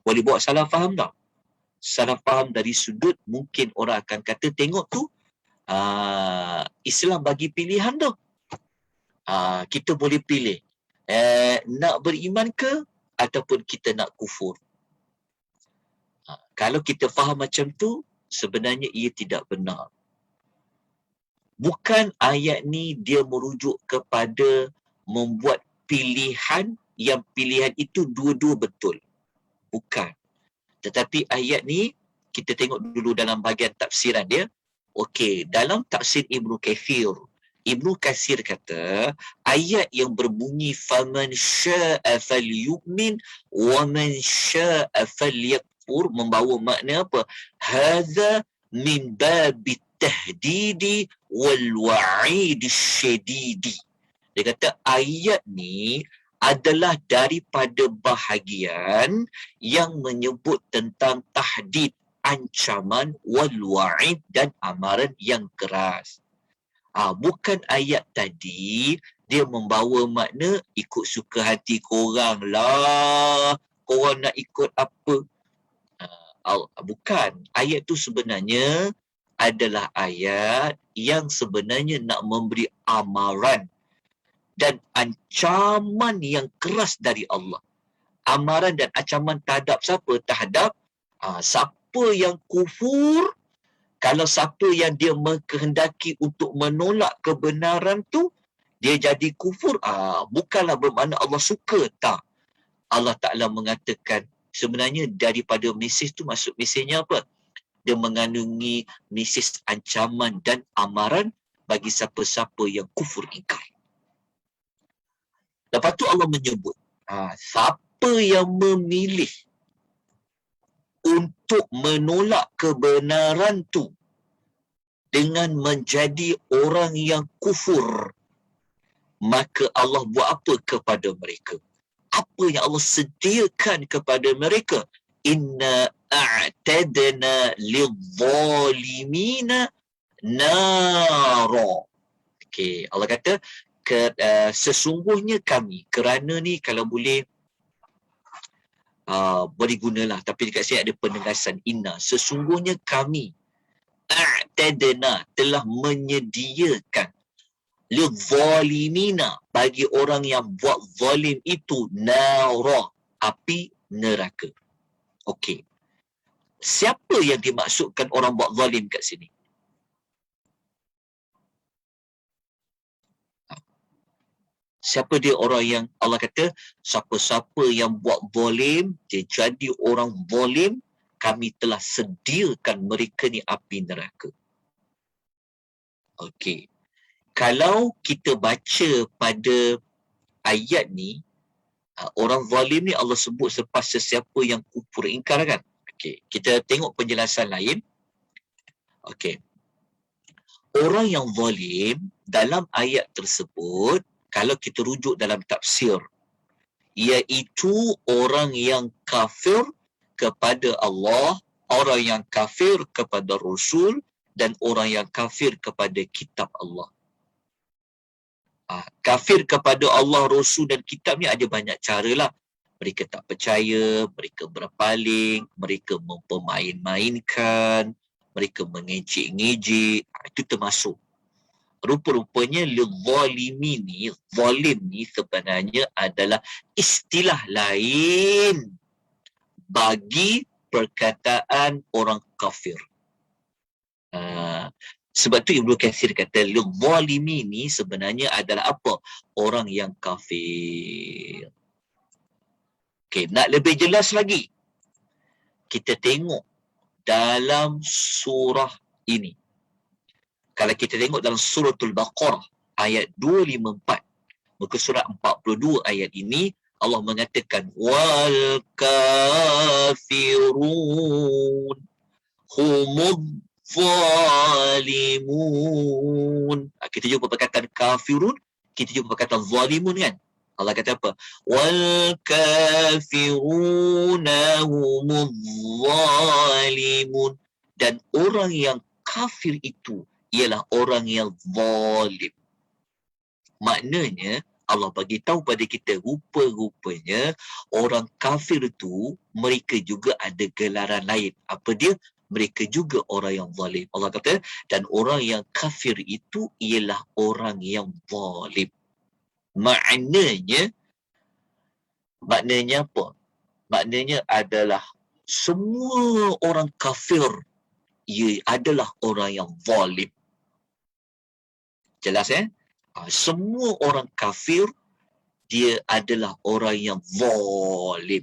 Speaker 1: Boleh bawa salah faham tak? Salah faham dari sudut, mungkin orang akan kata, tengok tu, Islam bagi pilihan tu. Kita boleh pilih. Nak beriman ke? Ataupun kita nak kufur. Kalau kita faham macam tu, sebenarnya ia tidak benar. Bukan ayat ni dia merujuk kepada membuat pilihan yang pilihan itu dua-dua betul. Bukan. Tetapi ayat ni, kita tengok dulu dalam bahagian tafsiran dia. Okey, dalam tafsir Ibnu Katsir kata, ayat yang berbunyi faman syaa'a falyu'min wa man syaa'a falyakfur membawa makna apa? Hadza min babit tahdidi wal wa'id syadidi. Dia kata ayat ni adalah daripada bahagian yang menyebut tentang tahdid, ancaman, wal wa'id, dan amaran yang keras. Bukan ayat tadi dia membawa makna ikut suka hati korang lah, korang nak ikut apa. Bukan. Ayat tu sebenarnya adalah ayat yang sebenarnya nak memberi amaran dan ancaman yang keras dari Allah. Amaran dan ancaman terhadap siapa? Terhadap siapa yang kufur. Kalau siapa yang dia mengkehendaki untuk menolak kebenaran tu, dia jadi kufur, bukanlah bermakna Allah suka. Tak. Allah Ta'ala mengatakan, sebenarnya daripada mesej tu, maksud mesejnya apa? Dia mengandungi mesej ancaman dan amaran bagi siapa-siapa yang kufur ingkar. Lepas tu Allah menyebut, siapa yang memilih untuk menolak kebenaran tu dengan menjadi orang yang kufur, maka Allah buat apa kepada mereka? Apa yang Allah sediakan kepada mereka? Inna a'tadna lidh-dhalimina nara. Okey, Allah kata sesungguhnya kami, kerana ni kalau boleh boleh gunalah, tapi dekat sini ada penegasan inna, sesungguhnya kami a'tadna telah menyediakan lidh-dhalimina bagi orang yang buat zalim itu nara, api neraka. Okey. Siapa yang dimaksudkan orang buat zalim kat sini? Siapa dia orang yang Allah kata, siapa-siapa yang buat zalim, dia jadi orang zalim, kami telah sediakan mereka ni api neraka. Okey. Kalau kita baca pada ayat ni, orang zalim ni Allah sebut selepas sesiapa yang kufur ingkar kan? Okey, kita tengok penjelasan lain. Okey. Orang yang zalim dalam ayat tersebut, kalau kita rujuk dalam tafsir, iaitu orang yang kafir kepada Allah, orang yang kafir kepada Rasul, dan orang yang kafir kepada kitab Allah. Kafir kepada Allah, Rasul dan kitab ni ada banyak cara lah. Mereka tak percaya, mereka berpaling, mereka mempermain-mainkan, mereka mengejek-ngejek. Itu termasuk. Rupa-rupanya lidh-dhalimin ni, zalim ni sebenarnya adalah istilah lain bagi perkataan orang kafir. Sebab tu Ibnu Katsir kata lidh-dhalimin ni sebenarnya adalah apa? Orang yang kafir. Okey, nak lebih jelas lagi, kita tengok dalam surah ini. Kalau kita tengok dalam suratul Baqarah ayat 254, muka surat 42 ayat ini, Allah mengatakan wal kafirun humudz zalimun. Kita jumpa perkataan kafirun, kita jumpa perkataan zalimun kan? Allah kata apa? Wal kafiruna humudz zalimun. Dan orang yang kafir itu ialah orang yang zalim. Maknanya Allah bagi tahu pada kita, rupa-rupanya orang kafir itu mereka juga ada gelaran lain. Apa dia? Mereka juga orang yang zalim. Allah kata, dan orang yang kafir itu ialah orang yang zalim. Maknanya apa? Maknanya adalah semua orang kafir ia adalah orang yang zalim. Jelas semua orang kafir dia adalah orang yang zalim.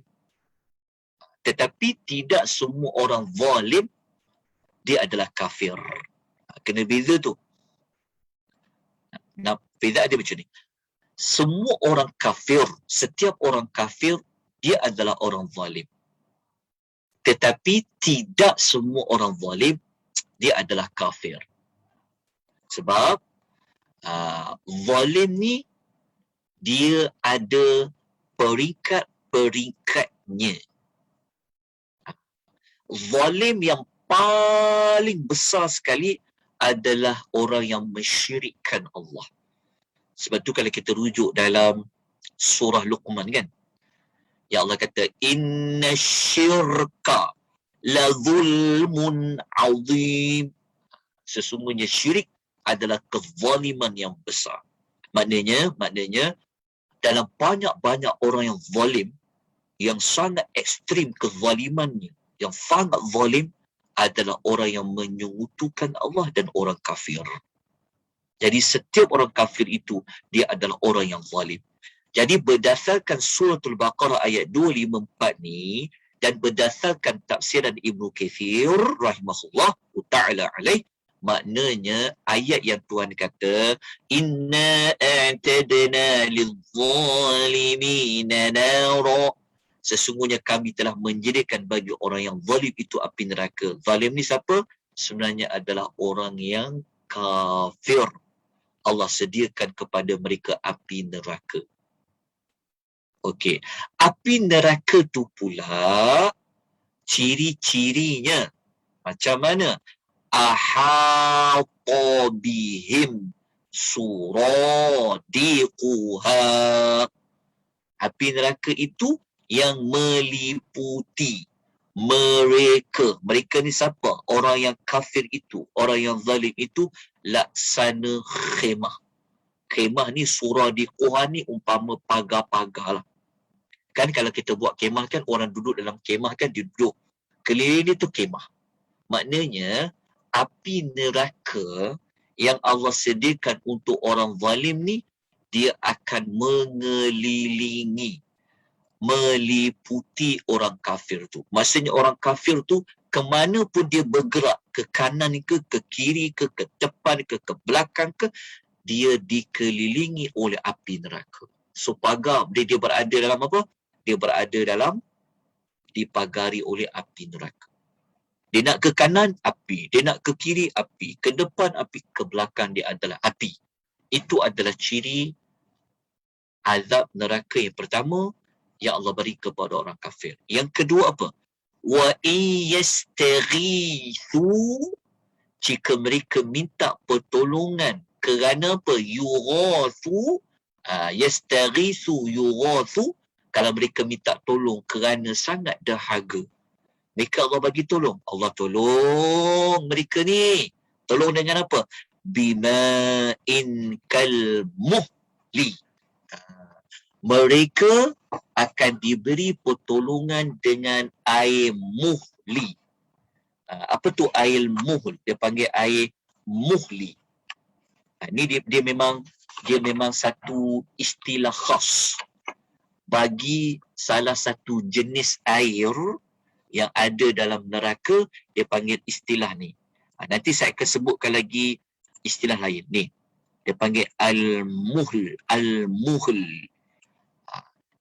Speaker 1: Tetapi tidak semua orang zalim dia adalah kafir. Kena beza tu. Nah, beza dia macam ni. Semua orang kafir, setiap orang kafir dia adalah orang zalim. Tetapi tidak semua orang zalim dia adalah kafir. Sebab zalim ni dia ada peringkat-peringkatnya. Zalim yang paling besar sekali adalah orang yang mensyirikkan Allah. Sebab tu kalau kita rujuk dalam surah Luqman kan, ya Allah kata inna syirka la zulmun azim. Sesungguhnya syirik adalah kezaliman yang besar. Maknanya dalam banyak-banyak orang yang zalim, yang sangat ekstrim kezalimannya, yang sangat zalim adalah orang yang menyekutukan Allah dan orang kafir. Jadi setiap orang kafir itu dia adalah orang yang zalim. Jadi berdasarkan suratul Baqarah ayat 254 ni, Dan berdasarkan tafsiran Ibnu Katsir rahimahullah ta'ala alaih, maknanya ayat yang Tuhan kata, inna a'tadna lidh-dhalimina nara, sesungguhnya kami telah menjadikan bagi orang yang zalim itu api neraka. Zalim ni siapa? Sebenarnya adalah orang yang kafir. Allah sediakan kepada mereka api neraka. Okey, api neraka tu pula ciri-cirinya macam mana? Ahata bihim suradiquha. Api neraka itu yang meliputi mereka. Mereka ni siapa? Orang yang kafir itu, orang yang zalim itu laksana khemah. Khemah ni suradiquha ni umpama pagar-pagar lah. Kan kalau kita buat kemah kan, orang duduk dalam kemah kan, dia duduk keliling itu kemah. Maknanya api neraka yang Allah sediakan untuk orang zalim ni, dia akan mengelilingi, meliputi orang kafir tu. Maksudnya orang kafir tu ke mana pun dia bergerak, ke kanan ke kiri ke depan ke belakang ke, dia dikelilingi oleh api neraka. So pagar dia berada dalam apa? Dia berada dalam, dipagari oleh api neraka. Dia nak ke kanan, api. Dia nak ke kiri, api. Ke depan, api. Ke belakang, dia adalah api. Itu adalah ciri azab neraka yang pertama yang Allah beri kepada orang kafir. Yang kedua apa? Wa iyastaghithu, jika mereka minta pertolongan kerana apa? Yughathu, yastaghithu yughathu, kalau mereka minta tolong kerana sangat dahaga, mereka Allah bagi tolong. Allah tolong mereka ni. Tolong dengan apa? Bima'in kalmuhli. Mereka akan diberi pertolongan dengan air muhli. Apa tu air muhl? Dia panggil air muhli. Ini dia memang satu istilah khas bagi salah satu jenis air yang ada dalam neraka. Dia panggil istilah ni. Nanti saya akan sebutkan lagi istilah lain. Ni, dia panggil al-muhl. Al-muhl.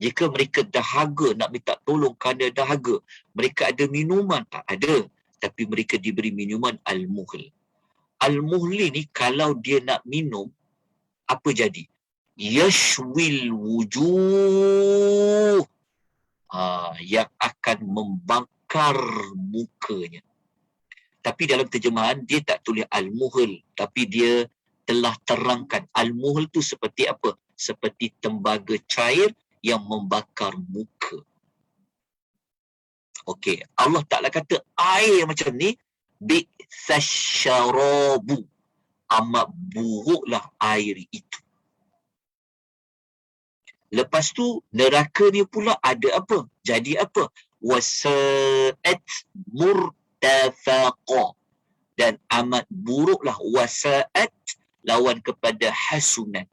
Speaker 1: Jika mereka dahaga, nak minta tolong kerana dahaga, mereka ada minuman? Tak ada. Tapi mereka diberi minuman al-muhl. Al-muhli ni kalau dia nak minum, apa jadi? Yashwil wujuh, yang akan membakar mukanya. Tapi dalam terjemahan dia tak tulis al-muhl, tapi dia telah terangkan al-muhl tu seperti apa? Seperti tembaga cair yang membakar muka. Okey, Allah Ta'ala kata air macam ni bi'sasyarabu, amat buruklah air itu. Lepas tu neraka ni pula ada apa? Jadi apa? Wasa'at murtafaqa, dan amat buruklah. Wasa'at lawan kepada hasunat.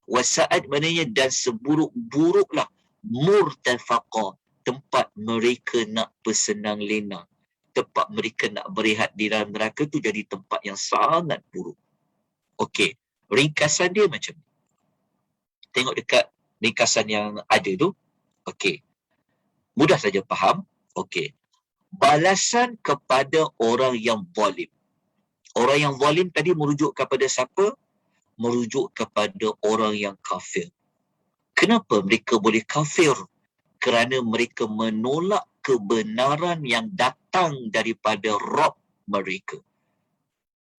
Speaker 1: Wasa'at maknanya dan seburuk-buruklah. Murtafaqa, tempat mereka nak bersenang lena, tempat mereka nak berehat di dalam neraka tu jadi tempat yang sangat buruk. Okey, ringkasan dia macam ni. Tengok dekat ringkasan yang ada tu. Okey, mudah saja faham. Okey, balasan kepada orang yang zalim. Orang yang zalim tadi merujuk kepada siapa? Merujuk kepada orang yang kafir. Kenapa mereka boleh kafir? Kerana mereka menolak kebenaran yang datang daripada Rabb mereka.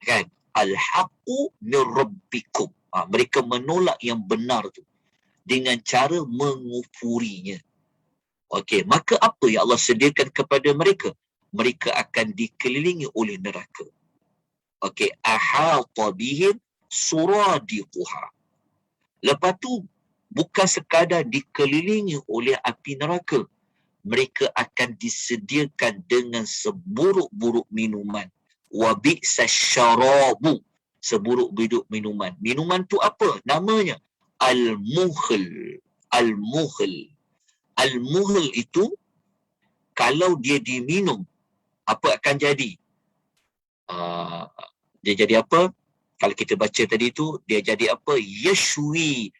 Speaker 1: Kan? Al-haqqu min rabbikum. Mereka menolak yang benar tu dengan cara mengufurinya. Okey, maka apa yang Allah sediakan kepada mereka? Mereka akan dikelilingi oleh neraka. Okey, ahata bihim suradiquha. Lepas tu bukan sekadar dikelilingi oleh api neraka, mereka akan disediakan dengan seburuk-buruk minuman. Wa bi'sasyarabu, seburuk-buruk minuman. Minuman tu apa? Namanya al-muhl. Al-muhl. Al-muhl itu kalau dia diminum, apa akan jadi? Dia jadi apa? Kalau kita baca tadi tu, dia jadi apa? Yashwil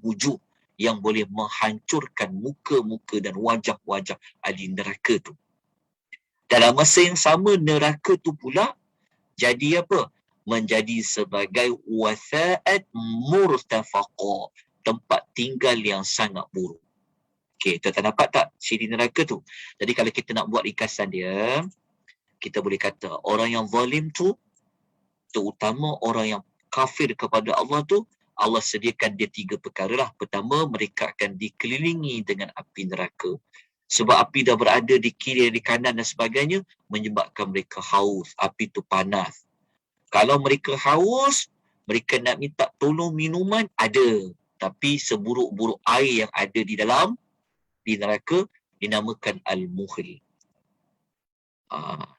Speaker 1: wujud, yang boleh menghancurkan muka-muka dan wajah-wajah ahli neraka tu. Dalam masa yang sama, neraka tu pula jadi apa? Menjadi sebagai watha'at murtafaqa, tempat tinggal yang sangat buruk. Okey, tuan-tuan dapat tak siri neraka tu? Jadi kalau kita nak buat ringkasan dia, kita boleh kata orang yang zalim tu, terutama orang yang kafir kepada Allah tu, Allah sediakan dia 3 perkara lah. Pertama, mereka akan dikelilingi dengan api neraka. Sebab api dah berada di kiri, di kanan dan sebagainya, menyebabkan mereka haus. Api tu panas. Kalau mereka haus, mereka nak minta tolong minuman, ada. Tapi seburuk-buruk air yang ada di neraka, dinamakan Al-Muhil.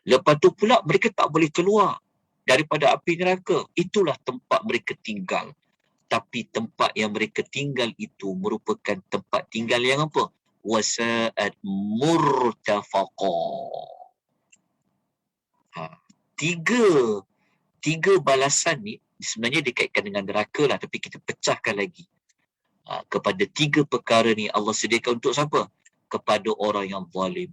Speaker 1: Lepas tu pula, mereka tak boleh keluar daripada api neraka. Itulah tempat mereka tinggal. Tapi tempat yang mereka tinggal itu merupakan tempat tinggal yang apa? Wasa'at murtafaqa. Tiga balasan ni sebenarnya dikaitkan dengan neraka lah, tapi kita pecahkan lagi. Kepada 3 perkara ni Allah sediakan untuk siapa? Kepada orang yang zalim.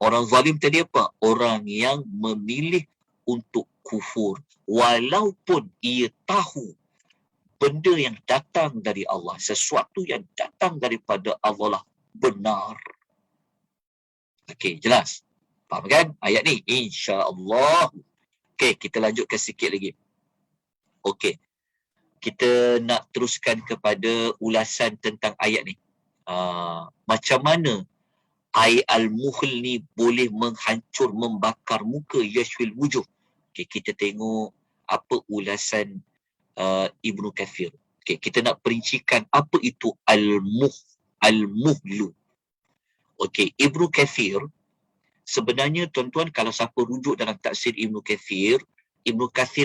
Speaker 1: Orang zalim tadi apa? Orang yang memilih untuk kufur. Walaupun ia tahu benda yang datang dari Allah, sesuatu yang datang daripada Allah lah benar. Okey, jelas? Faham kan ayat ni? InsyaAllah. Okey, kita lanjutkan sikit lagi. Okey, kita nak teruskan kepada ulasan tentang ayat ni. Macam mana air al-muhl ni boleh menghancur, membakar muka, yashwil wujuh. Okay, kita tengok apa ulasan Ibnu Kathir. Okay, kita nak perincikan apa itu al-muhlu. Okay, Ibnu Kathir, sebenarnya tuan-tuan kalau siapa rujuk dalam tafsir Ibnu Kathir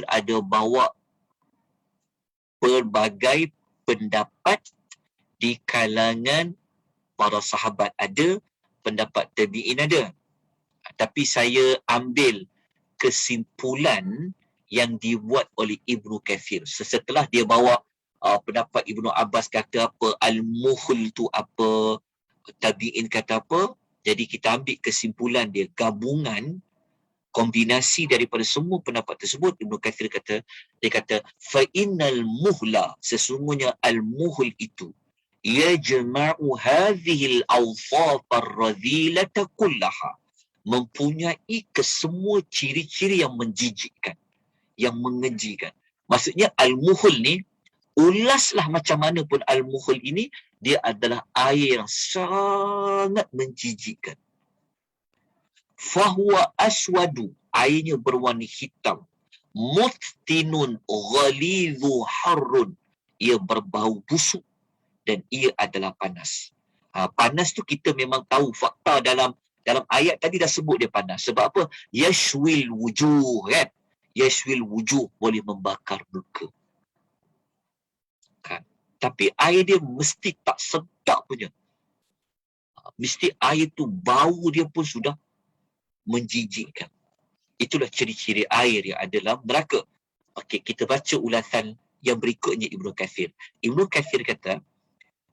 Speaker 1: ada bawa pelbagai pendapat di kalangan para sahabat ada, pendapat tabi'in ada. Tapi saya ambil kesimpulan yang dibuat oleh Ibnu Kathir. Setelah dia bawa pendapat Ibnu Abbas kata apa, al-muhl tu apa, tabi'in kata apa, jadi kita ambil kesimpulan dia, gabungan, kombinasi daripada semua pendapat tersebut. Ibnu Kathir kata, dia kata, fa innal muhla, sesungguhnya al-muhl itu, yajma'u hadhil awsaf ar-radhilata kullaha, mempunyai kesemua ciri-ciri yang menjijikkan, yang mengejikan. Maksudnya al-muhl ni, ulaslah macam mana pun al-muhl ini, dia adalah air yang sangat menjijikkan. Fahuwa aswadu, airnya berwarna hitam. Muftinun ghalidhu harrun, ia berbau busuk dan ia adalah panas. Panas tu kita memang tahu fakta dalam ayat tadi dah sebut dia panas. Sebab apa? Yashwil wujuh, kan? Yashwil wujuh, boleh membakar muka. Kan? Tapi air dia mesti tak sedap punya. Mesti air tu bau dia pun sudah menjijikkan. Itulah ciri-ciri air yang ada dalam neraka. Okey, kita baca ulasan yang berikutnya Ibnu Kathir. Ibnu Kathir kata,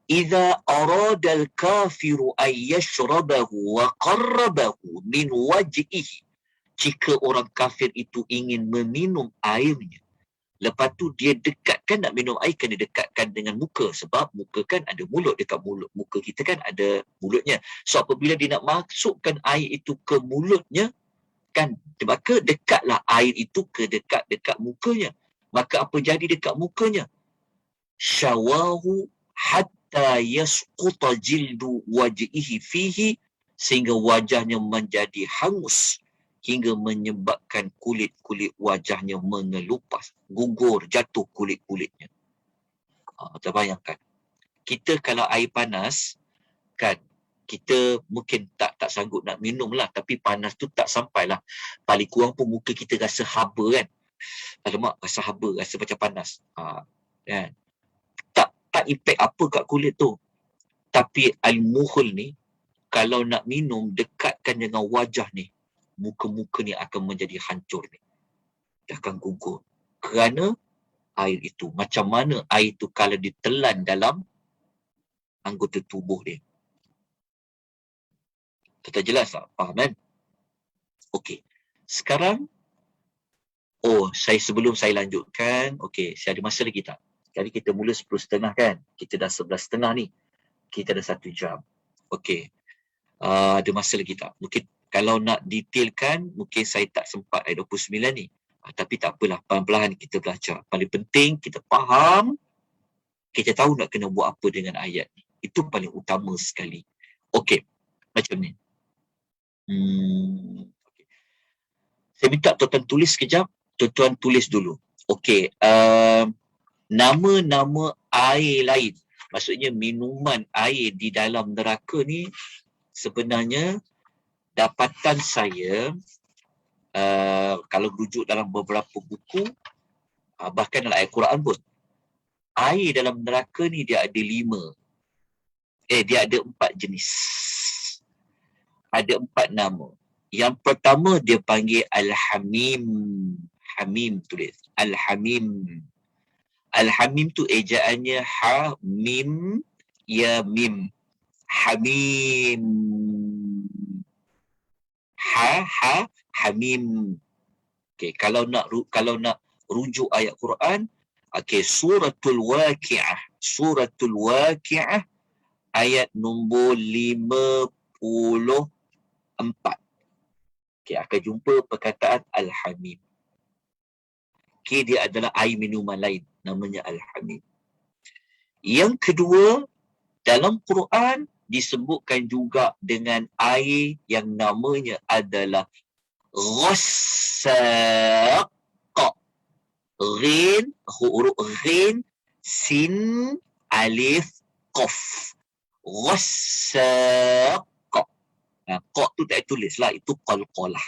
Speaker 1: "Idza arada al-kafiru ay yashrabahu wa qarrabahu min wajhihi." Jika orang kafir itu ingin meminum airnya, lepas tu dia dekatkan, nak minum air kan dia dekatkan dengan muka, sebab muka kan ada mulut, dekat mulut muka kita kan ada mulutnya. So apabila dia nak masukkan air itu ke mulutnya, kan, maka dekatlah air itu ke dekat mukanya. Maka apa jadi dekat mukanya? Syawahu hatta yasquta jildu wajhihi fihi, sehingga wajahnya menjadi hangus, hingga menyebabkan kulit-kulit wajahnya mengelupas, gugur, jatuh kulit-kulitnya. Terbayangkan, kita kalau air panas, kan, kita mungkin tak sanggup nak minum lah, tapi panas tu tak sampailah. Paling kurang pun muka kita rasa haba, kan. Alamak, rasa haba, rasa macam panas. Kan. Tak impact apa kat kulit tu. Tapi al-muhl ni, kalau nak minum, dekatkan dengan wajah ni, muka-muka ni akan menjadi hancur ni. Dia akan gugur. Kerana air itu. Macam mana air itu kalau ditelan dalam anggota tubuh dia. Kita jelas tak? Faham kan? Okey. Sekarang, sebelum saya lanjutkan, saya ada masa lagi tak? Jadi kita mula 10.30 kan? Kita dah 11.30 ni. Kita dah 1 jam. Okey. Ada masa lagi tak? Mungkin kalau nak detailkan, mungkin saya tak sempat ayat 29 ni. Tapi tak apalah, perlahan-lahan kita belajar. Paling penting kita faham, kita tahu nak kena buat apa dengan ayat ni. Itu paling utama sekali. Okey, macam ni. Okay. Saya minta tuan-tuan tulis sekejap. Tuan-tuan tulis dulu. Okey, nama-nama air lain. Maksudnya minuman air di dalam neraka ni, sebenarnya dapatan saya, kalau rujuk dalam beberapa buku, bahkan dalam ayat Quran pun, air dalam neraka ni dia ada 4 jenis. Ada 4 nama. Yang pertama dia panggil Al-Hamim. Hamim tulis. Al-Hamim. Al-Hamim tu ejaannya ha, mim, ya, mim. Hamim. Ha, hamim. Okey, kalau nak rujuk ayat Quran, suratul Waqi'ah. Suratul Waqi'ah ayat nombor 54. Akan jumpa perkataan Al-Hamim. Dia adalah air minuman lain, namanya Al-Hamim. Yang kedua, dalam Quran disebutkan juga dengan air yang namanya adalah Ghassaq. Ghin, huruf ghin, sin, alif, qaf. Ghassaq. Qa tu tak tulis lah, itu qalqalah.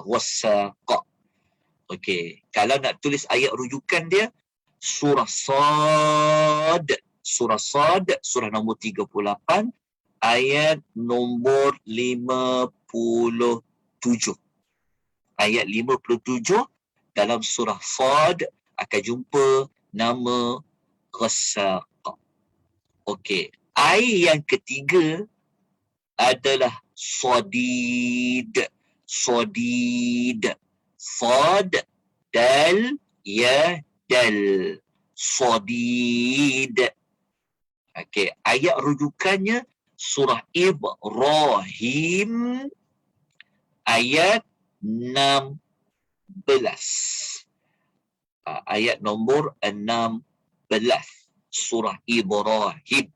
Speaker 1: Ghassaq. Okey, kalau nak tulis ayat rujukan dia, surah Sad. Surah Sad, surah nombor 38, ayat nombor 57. Ayat 57 dalam surah Sad akan jumpa nama Ghassaq. Okey, air yang ketiga adalah Sadid. Sadid. Sad, dal, ya, dal. Sadid. Okey, ayat rujukannya surah Ibrahim ayat 16. Ayat nombor 16. Surah Ibrahim.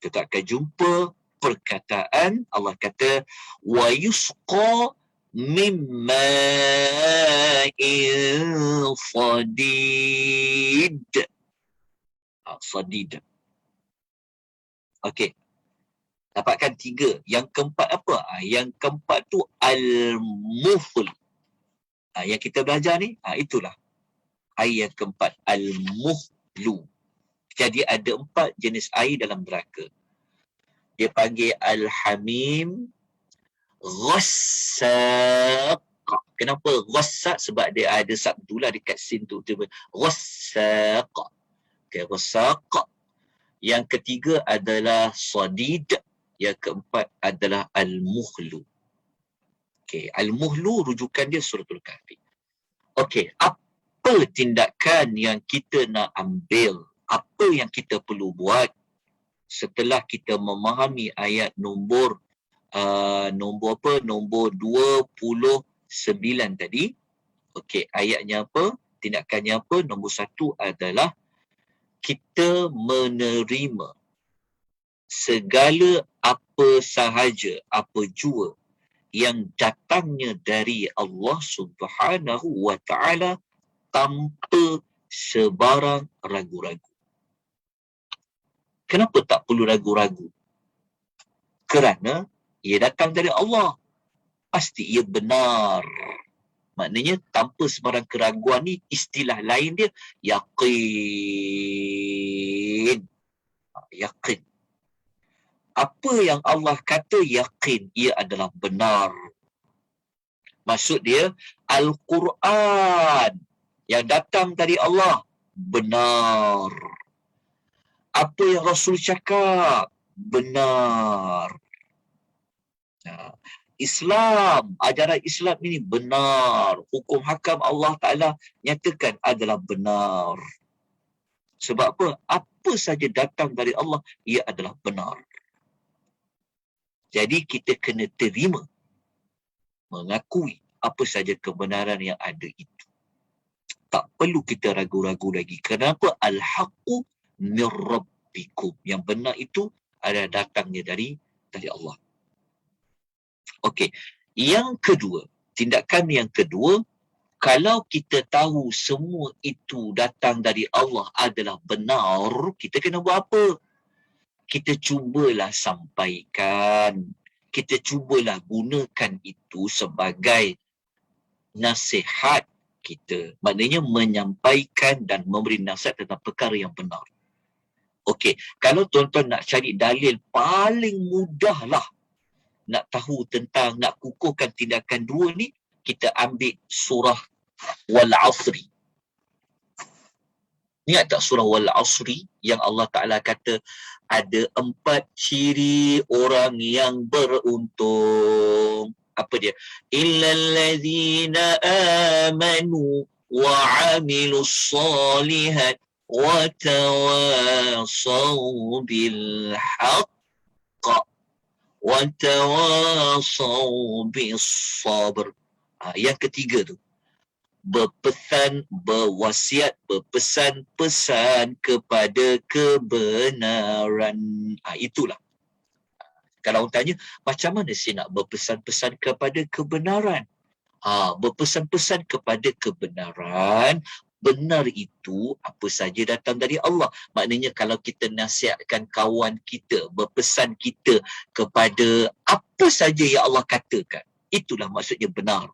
Speaker 1: Kita akan jumpa perkataan Allah kata wa yusqa mimma sadid. Sadid. Okey. Dapatkan 3. Yang keempat apa? Yang keempat tu al-muhl. Yang kita belajar ni, itulah air yang keempat, al-muhlu. Jadi ada 4 jenis air dalam neraka. Dia panggil al-hamim, ghassaq. Kenapa ghassaq? Sebab dia ada sabdulah dekat sin tu. Ghassaq. Okay, ghassaq. Yang ketiga adalah sadid. Yang keempat adalah al-muhlu. Okay, al-muhlu rujukan dia suratul Kahfi. Okey, apa tindakan yang kita nak ambil? Apa yang kita perlu buat setelah kita memahami ayat nombor 29 tadi? Okey, ayatnya apa? Tindakannya apa? Nombor 1 adalah kita menerima segala apa sahaja, apa jua yang datangnya dari Allah Subhanahu wa ta'ala tanpa sebarang ragu-ragu. Kenapa tak perlu ragu-ragu? Kerana ia datang dari Allah. Pasti ia benar. Maknanya tanpa sebarang keraguan ni, istilah lain dia yaqin. Yaqin. Apa yang Allah kata yakin, ia adalah benar. Maksud dia, Al-Quran yang datang dari Allah, benar. Apa yang Rasul cakap, benar. Islam, ajaran Islam ini benar. Hukum hakam Allah Ta'ala nyatakan adalah benar. Sebab apa? Apa saja datang dari Allah, ia adalah benar. Jadi kita kena terima, mengakui apa saja kebenaran yang ada itu. Tak perlu kita ragu-ragu lagi. Kenapa? Al-haqqu min rabbikum. Yang benar itu adalah datangnya dari Allah. Okey. Yang kedua, tindakan yang kedua, kalau kita tahu semua itu datang dari Allah adalah benar, kita kena buat apa? Kita cubalah sampaikan. Kita cubalah gunakan itu sebagai nasihat kita. Maknanya menyampaikan dan memberi nasihat tentang perkara yang benar. Okey, kalau tuan-tuan nak cari dalil paling mudah lah nak tahu tentang, nak kukuhkan tindakan dua ni, kita ambil surah Wal Asri. Ingat tak surah Wal Asri yang Allah Ta'ala kata ada 4 ciri orang yang beruntung. Apa dia? Illallazina amanu wa amilus salihat wa tawasaw bil haqq wa tawasaw bis sabr. Yang ketiga tu, berwasiat, berpesan-pesan kepada kebenaran. Itulah. Kalau orang tanya, macam mana saya nak berpesan-pesan kepada kebenaran? Berpesan-pesan kepada kebenaran, benar itu apa saja datang dari Allah. Maknanya kalau kita nasihatkan kawan kita, berpesan kita kepada apa saja yang Allah katakan, itulah maksudnya benar.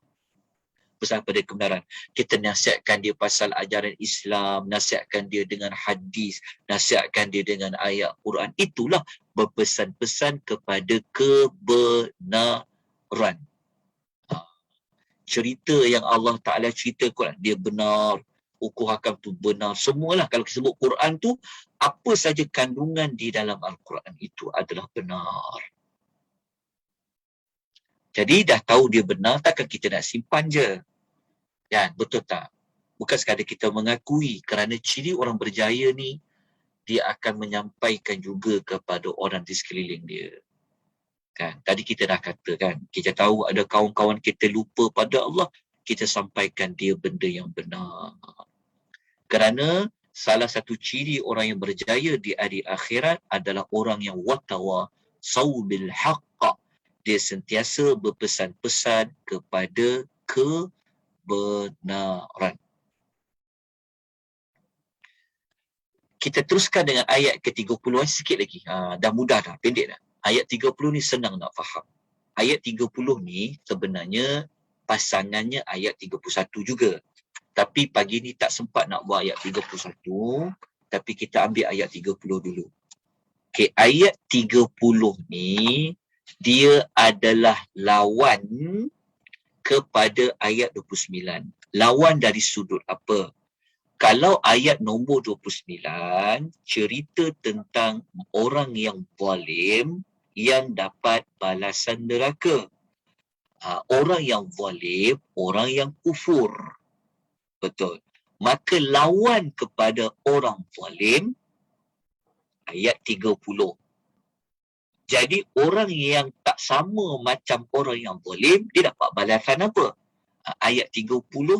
Speaker 1: Pesan pada kebenaran. Kita nasihatkan dia pasal ajaran Islam, nasihatkan dia dengan hadis, nasihatkan dia dengan ayat Quran. Itulah berpesan-pesan kepada kebenaran. Cerita yang Allah Ta'ala cerita Quran, dia benar. Hukum hakam tu benar. Semualah kalau kita sebut Quran tu, apa saja kandungan di dalam Al-Quran itu adalah benar. Jadi dah tahu dia benar, takkan kita nak simpan je. Ya, betul tak? Bukan sekadar kita mengakui, kerana ciri orang berjaya ni, dia akan menyampaikan juga kepada orang di sekeliling dia. Kan? Tadi kita dah kata kan, kita tahu ada kawan-kawan kita lupa pada Allah, kita sampaikan dia benda yang benar. Kerana salah satu ciri orang yang berjaya di hari akhirat adalah orang yang watawasaw bil haqq. Dia sentiasa berpesan-pesan kepada kebenaran. Kita teruskan dengan ayat ke-30 sikit lagi. Dah mudah dah, pendek dah. Ayat 30 ni senang nak faham. Ayat 30 ni sebenarnya pasangannya ayat 31 juga. Tapi pagi ni tak sempat nak buat ayat 31, tapi kita ambil ayat 30 dulu. Okey, ayat 30 ni dia adalah lawan kepada ayat 29. Lawan dari sudut apa? Kalau ayat nombor 29 cerita tentang orang yang zalim yang dapat balasan neraka. Orang yang zalim, orang yang kufur. Betul. Maka lawan kepada orang zalim, ayat 30. Jadi orang yang tak sama macam orang yang zalim, dia dapat balasan apa? Ayat 31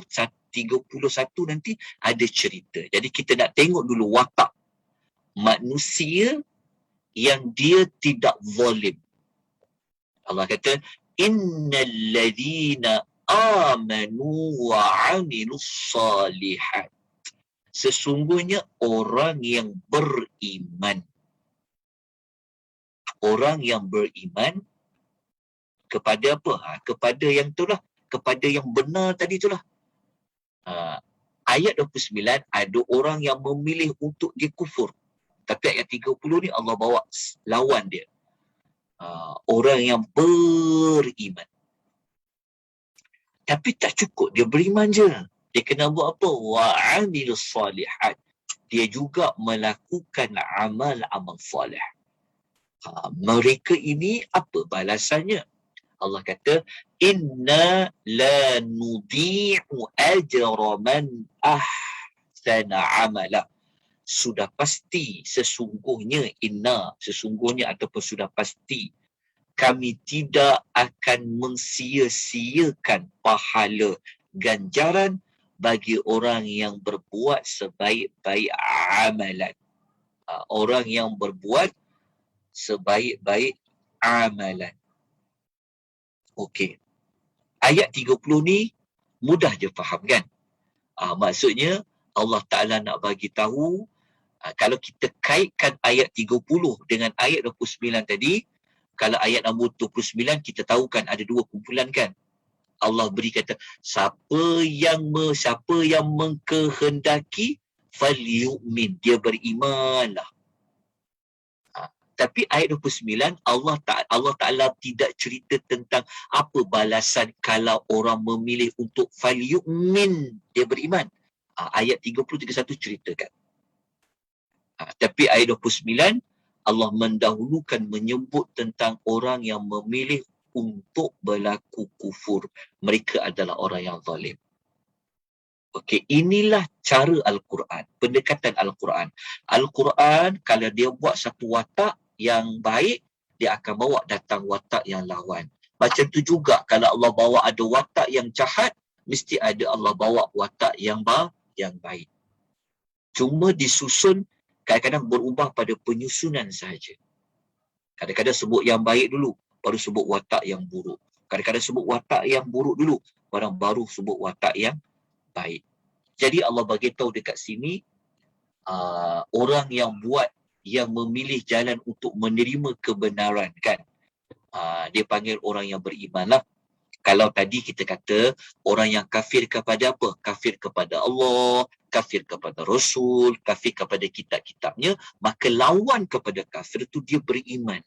Speaker 1: nanti ada cerita. Jadi kita nak tengok dulu watak manusia yang dia tidak zalim. Allah kata, innal ladzina amanu wa 'amilus salihat. Sesungguhnya orang yang beriman. Orang yang beriman kepada apa? Kepada yang itulah, kepada yang benar tadi itulah. Ayat 29 ada orang yang memilih untuk dia kufur. Tapi ayat 30 ni Allah bawa lawan dia. Orang yang beriman. Tapi tak cukup dia beriman je. Dia kena buat apa? Wa'amilus salihat. Dia juga melakukan amal-amal salih. Mereka ini apa balasannya? Allah kata, inna la nudi'u ajra man ahsana amala. Sudah pasti sesungguhnya sesungguhnya ataupun sudah pasti kami tidak akan mensia-siakan pahala ganjaran bagi orang yang berbuat sebaik-baik amalan. Orang yang berbuat sebaik-baik amalan. Okey. Ayat 30 ni mudah je faham kan? Maksudnya Allah Ta'ala nak bagi tahu, kalau kita kaitkan ayat 30 dengan ayat 29 tadi, kalau ayat nombor 29 kita tahu kan ada dua kumpulan kan. Allah beri kata, siapa yang mengkehendaki falyu'min, dia berimanlah. Tapi ayat 29 Allah Ta'ala tidak cerita tentang apa balasan kalau orang memilih untuk falyu'min, dia beriman. Ayat 30-31 ceritakan. Tapi ayat 29 Allah mendahulukan menyebut tentang orang yang memilih untuk berlaku kufur. Mereka adalah orang yang zalim. Okey, inilah cara Al-Quran, pendekatan Al-Quran. Al-Quran kalau dia buat satu watak yang baik, dia akan bawa datang watak yang lawan. Macam tu juga kalau Allah bawa ada watak yang jahat, mesti ada Allah bawa watak yang baik. Cuma disusun, kadang-kadang berubah pada penyusunan sahaja. Kadang-kadang sebut yang baik dulu, baru sebut watak yang buruk. Kadang-kadang sebut watak yang buruk dulu, baru sebut watak yang baik. Jadi Allah bagi tahu dekat sini, orang yang memilih jalan untuk menerima kebenaran kan, dia panggil orang yang beriman lah. Kalau tadi kita kata orang yang kafir kepada apa? Kafir kepada Allah, kafir kepada Rasul, kafir kepada kitab-kitabnya, maka lawan kepada kafir itu dia beriman.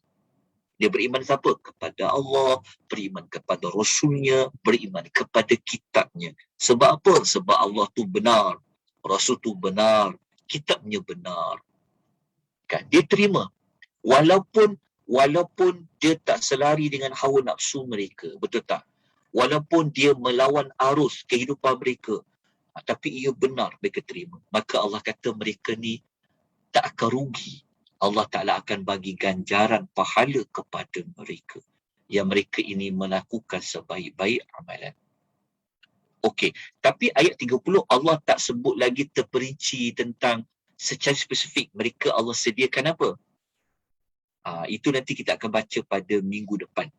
Speaker 1: Dia beriman siapa? Kepada Allah, beriman kepada Rasulnya, beriman kepada kitabnya. Sebab apa? Sebab Allah tu benar, Rasul tu benar, kitabnya benar. Kan? Dia terima. Walaupun dia tak selari dengan hawa nafsu mereka. Betul tak? Walaupun dia melawan arus kehidupan mereka, tapi ia benar mereka terima. Maka Allah kata mereka ni tak akan rugi. Allah Ta'ala akan bagi ganjaran pahala kepada mereka. Yang mereka ini melakukan sebaik-baik amalan. Okey, tapi ayat 30 Allah tak sebut lagi terperinci tentang secara spesifik mereka Allah sediakan apa. Itu nanti kita akan baca pada minggu depan.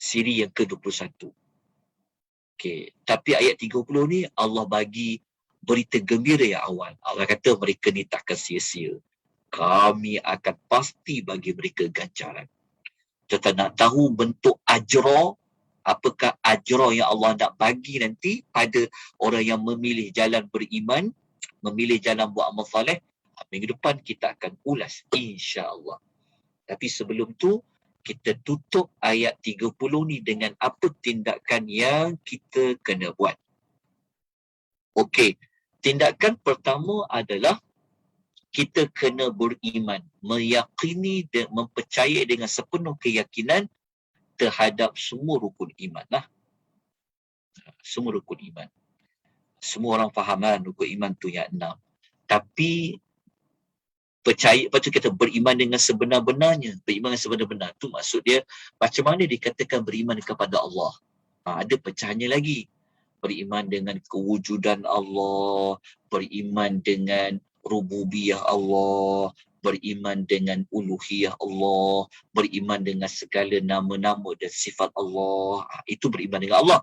Speaker 1: Siri yang ke-21. Okey, tapi ayat 30 ni Allah bagi berita gembira yang awal. Allah kata mereka ni takkan sia-sia. Kami akan pasti bagi mereka ganjaran. Kita nak tahu bentuk ajra, apakah ajra yang Allah nak bagi nanti pada orang yang memilih jalan beriman, memilih jalan buat amal soleh. Minggu depan kita akan ulas, insya-Allah. Tapi sebelum tu, kita tutup ayat 30 ni dengan apa tindakan yang kita kena buat. Okey, tindakan pertama adalah kita kena beriman, meyakini dan mempercayai dengan sepenuh keyakinan terhadap semua rukun iman lah. Semua rukun iman. Semua orang fahaman rukun iman tu yang 6. Tapi percaya, lepas tu kita beriman dengan sebenar-benarnya. Beriman dengan sebenar-benar. Tu maksud dia, macam mana dikatakan beriman kepada Allah. Ada pecahannya lagi. Beriman dengan kewujudan Allah, beriman dengan rububiyah Allah, beriman dengan uluhiyah Allah, beriman dengan segala nama-nama dan sifat Allah. Itu beriman dengan Allah.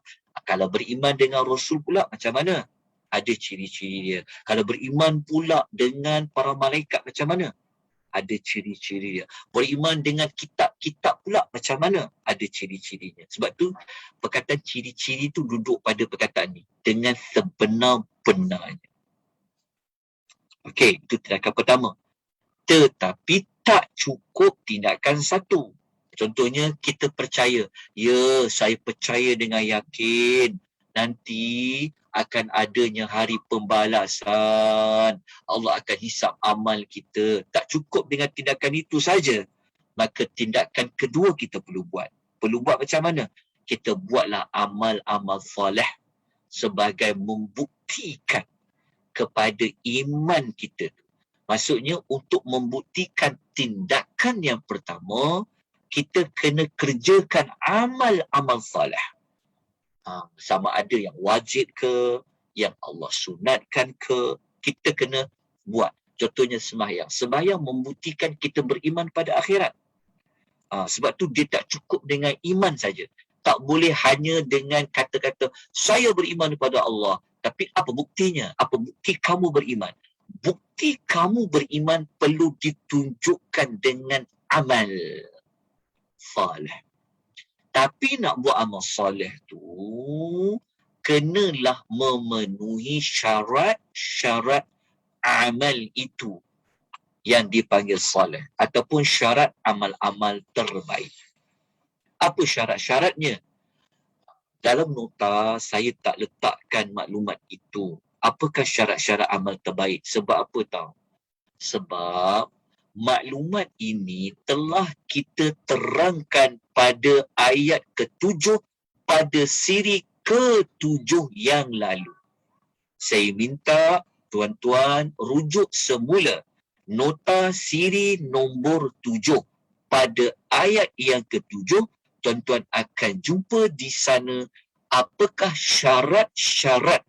Speaker 1: Kalau beriman dengan Rasul pula macam mana? Ada ciri-ciri dia. Kalau beriman pula dengan para malaikat macam mana? Ada ciri-ciri dia. Beriman dengan kitab-kitab pula macam mana? Ada ciri-cirinya. Sebab tu perkataan ciri-ciri tu duduk pada perkataan ni. Dengan sebenar-benarnya. Okey, itu tindakan pertama. Tetapi tak cukup tindakan satu. Contohnya kita percaya, ya saya percaya dengan yakin nanti akan adanya hari pembalasan. Allah akan hisap amal kita. Tak cukup dengan tindakan itu saja. Maka tindakan kedua kita perlu buat. Perlu buat macam mana? Kita buatlah amal-amal soleh sebagai membuktikan kepada iman kita. Maksudnya untuk membuktikan tindakan yang pertama, kita kena kerjakan amal-amal soleh. Sama ada yang wajib ke, yang Allah sunatkan ke, kita kena buat. Contohnya sembahyang. Sembahyang membuktikan kita beriman pada akhirat. Sebab tu dia tak cukup dengan iman saja. Tak boleh hanya dengan kata-kata, saya beriman kepada Allah. Tapi apa buktinya? Apa bukti kamu beriman? Bukti kamu beriman perlu ditunjukkan dengan amal salih. Tapi nak buat amal soleh tu, kenalah memenuhi syarat-syarat amal itu yang dipanggil soleh. Ataupun syarat amal-amal terbaik. Apa syarat-syaratnya? Dalam nota, saya tak letakkan maklumat itu. Apakah syarat-syarat amal terbaik? Sebab apa tahu? Sebab maklumat ini telah kita terangkan pada ayat ke-7 pada siri ke-7 yang lalu. Saya minta tuan-tuan rujuk semula nota siri nombor 7 pada ayat yang ke-7. Tuan-tuan akan jumpa di sana apakah syarat-syarat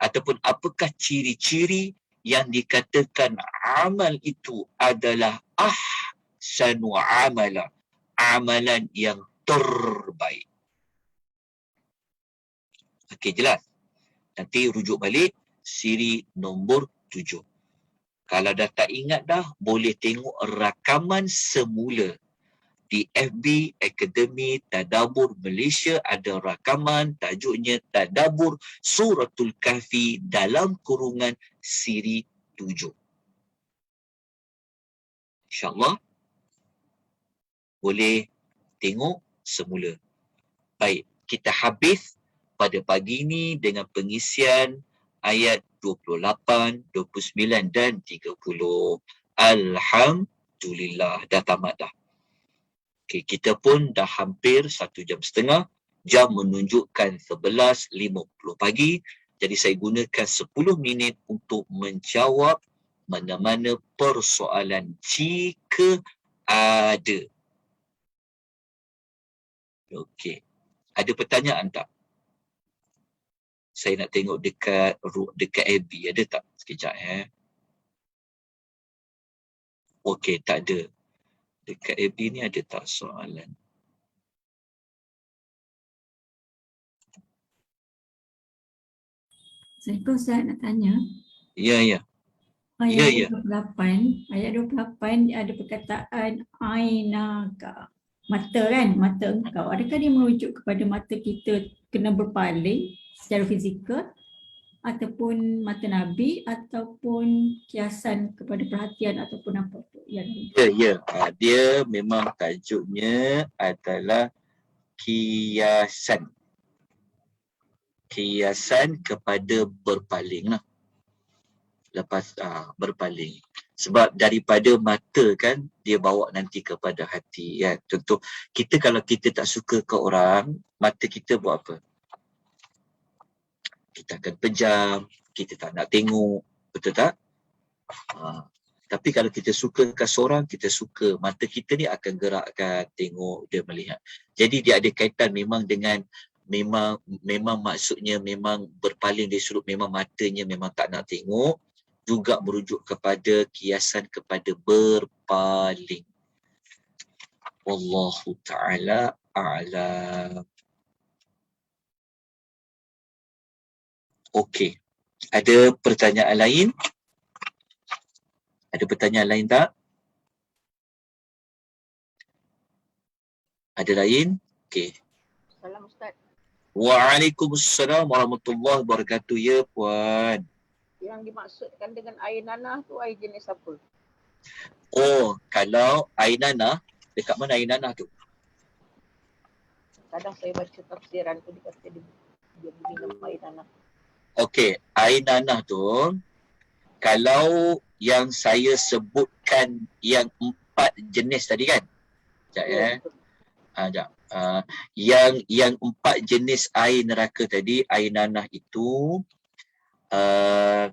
Speaker 1: ataupun apakah ciri-ciri yang dikatakan amal itu adalah ahsanu amala, amalan yang terbaik. Okey, jelas? Nanti rujuk balik siri nombor 7. Kalau dah tak ingat dah, boleh tengok rakaman semula. Di FB Akademi Tadabbur Malaysia ada rakaman tajuknya Tadabbur Suratul Kahfi dalam kurungan siri 7. InsyaAllah boleh tengok semula. Baik, kita habis pada pagi ini dengan pengisian ayat 28, 29 dan 30. Alhamdulillah, dah tamat dah. Okay, kita pun dah hampir 1.5 jam. Jam menunjukkan 11.50 pagi. Jadi saya gunakan 10 minit untuk menjawab mana-mana persoalan jika ada. Okey. Ada pertanyaan tak? Saya nak tengok dekat FB. Ada tak? Sekejap Okey, tak ada. Dekat FB ni ada tak soalan?
Speaker 2: Assalamualaikum, Ustaz nak tanya.
Speaker 1: Ya.
Speaker 2: Ayat 28 ada perkataan ainaka. Mata kan? Mata engkau. Adakah dia merujuk kepada mata kita kena berpaling secara fizikal ataupun mata Nabi ataupun kiasan kepada perhatian ataupun apa yang
Speaker 1: Ya. Dia memang tajuknya adalah kiasan. Kiasan kepada berpaling lah. Lepas berpaling. Sebab daripada mata kan, dia bawa nanti kepada hati. Ya. Contoh, kita kalau kita tak suka ke orang, mata kita buat apa? Kita akan pejam, kita tak nak tengok. Betul tak? Tapi kalau kita suka ke seorang, kita suka. Mata kita ni akan gerakkan, tengok, dia melihat. Jadi dia ada kaitan memang dengan memang maksudnya memang berpaling dari sudut, memang matanya memang tak nak tengok, juga merujuk kepada kiasan kepada berpaling. Wallahu ta'ala a'lam. Okey. Ada pertanyaan lain? Ada pertanyaan lain tak? Ada lain? Okey.
Speaker 3: Salam Ustaz.
Speaker 1: Waalaikumsalam warahmatullahi wabarakatuh. Ya Puan.
Speaker 3: Yang dimaksudkan dengan air nanah tu air jenis apa?
Speaker 1: Oh, kalau air nanah, dekat mana air nanah tu?
Speaker 3: kadang saya baca tafsiran tu dia kata dia beri nama air nanah.
Speaker 1: Okey, air nanah tu, kalau yang saya sebutkan yang 4 jenis tadi kan? Sekejap ya.
Speaker 3: Betul.
Speaker 1: Sekejap. Yang 4 jenis air neraka tadi, air nanah itu,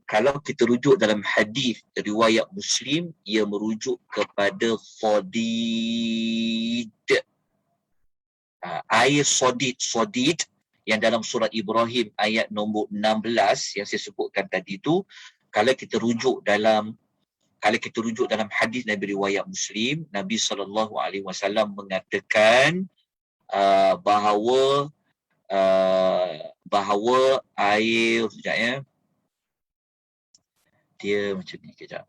Speaker 1: kalau kita rujuk dalam hadis riwayat Muslim, ia merujuk kepada sodid. Air sodid yang dalam surah Ibrahim ayat nombor 16 yang saya sebutkan tadi tu, kalau kita rujuk dalam hadis Nabi riwayat Muslim, Nabi SAW mengatakan bahawa air, sekejap ya, dia macam ni, kejap.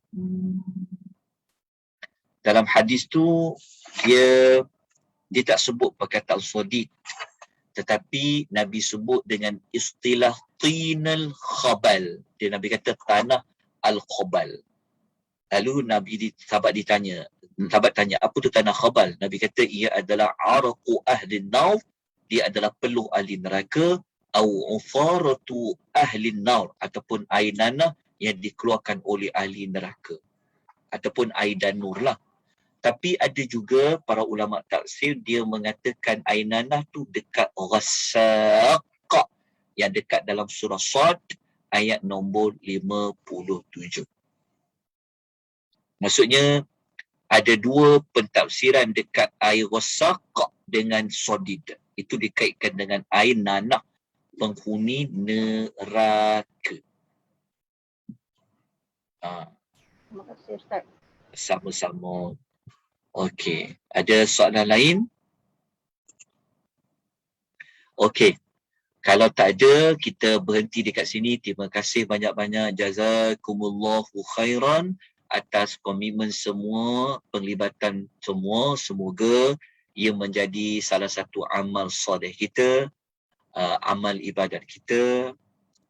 Speaker 1: Dalam hadis tu dia tak sebut perkataan sodid, tetapi Nabi sebut dengan istilah tinal khabal. Nabi kata tanah al-khabal. Lalu sahabat tanya, apa tu tanah khabal? Nabi kata ia adalah araqu ahli nar, dia adalah peluh ahli neraka, au ufaratu ahli nar, ataupun air nanah yang dikeluarkan oleh ahli neraka, ataupun air danur lah. Tapi ada juga para ulama tafsir dia mengatakan air nanah tu dekat Ghassaq, yang dekat dalam surah Sad ayat nombor 57. Maksudnya ada 2 pentafsiran dekat air Ghassaq dengan Sadid. Itu dikaitkan dengan air nanah penghuni neraka.
Speaker 3: Terima kasih Ustaz.
Speaker 1: Sama-sama. Okey, ada soalan lain? Okey, kalau tak ada, kita berhenti dekat sini. Terima kasih banyak-banyak. Jazakumullahu khairan atas komitmen semua, penglibatan semua. Semoga ia menjadi salah satu amal soleh kita, amal ibadat kita,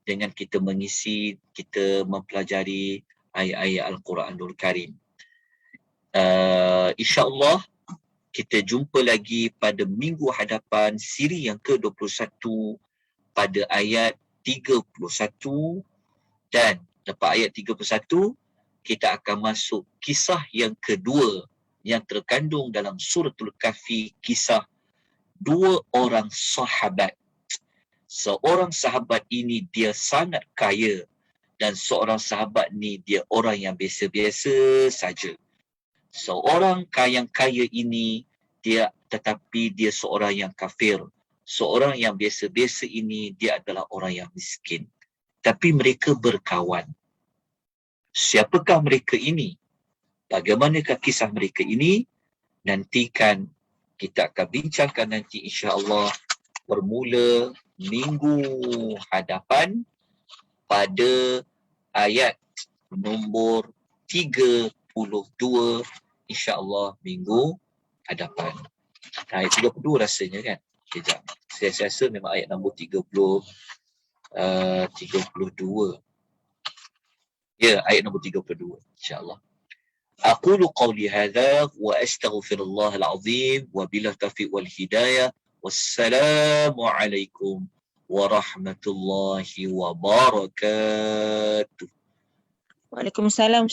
Speaker 1: dengan kita mengisi, kita mempelajari ayat-ayat Al-Quranul Karim. InsyaAllah kita jumpa lagi pada minggu hadapan, siri yang ke-21 pada ayat 31, dan lepas ayat 31 kita akan masuk kisah yang kedua yang terkandung dalam suratul Kahfi, kisah 2 orang sahabat. Seorang sahabat ini dia sangat kaya, dan seorang sahabat ni dia orang yang biasa-biasa saja. Seorang yang kaya ini tetapi dia seorang yang kafir. Seorang yang biasa-biasa ini dia adalah orang yang miskin. Tapi mereka berkawan. Siapakah mereka ini? Bagaimanakah kisah mereka ini? Nantikan, kita akan bincangkan nanti insya-Allah bermula minggu hadapan pada ayat nombor 32 insya-Allah minggu hadapan. Ayat 32 rasanya kan? Sekejap. Saya rasa memang ayat nombor 32. Ya, ayat nombor 32 insya-Allah. Aqulu qawli hadha wa astaghfirullahal azim wa billahi taufiq wal hidayah. Wassalamu alaikum warahmatullahi wabarakatuh.
Speaker 4: Waalaikumsalam.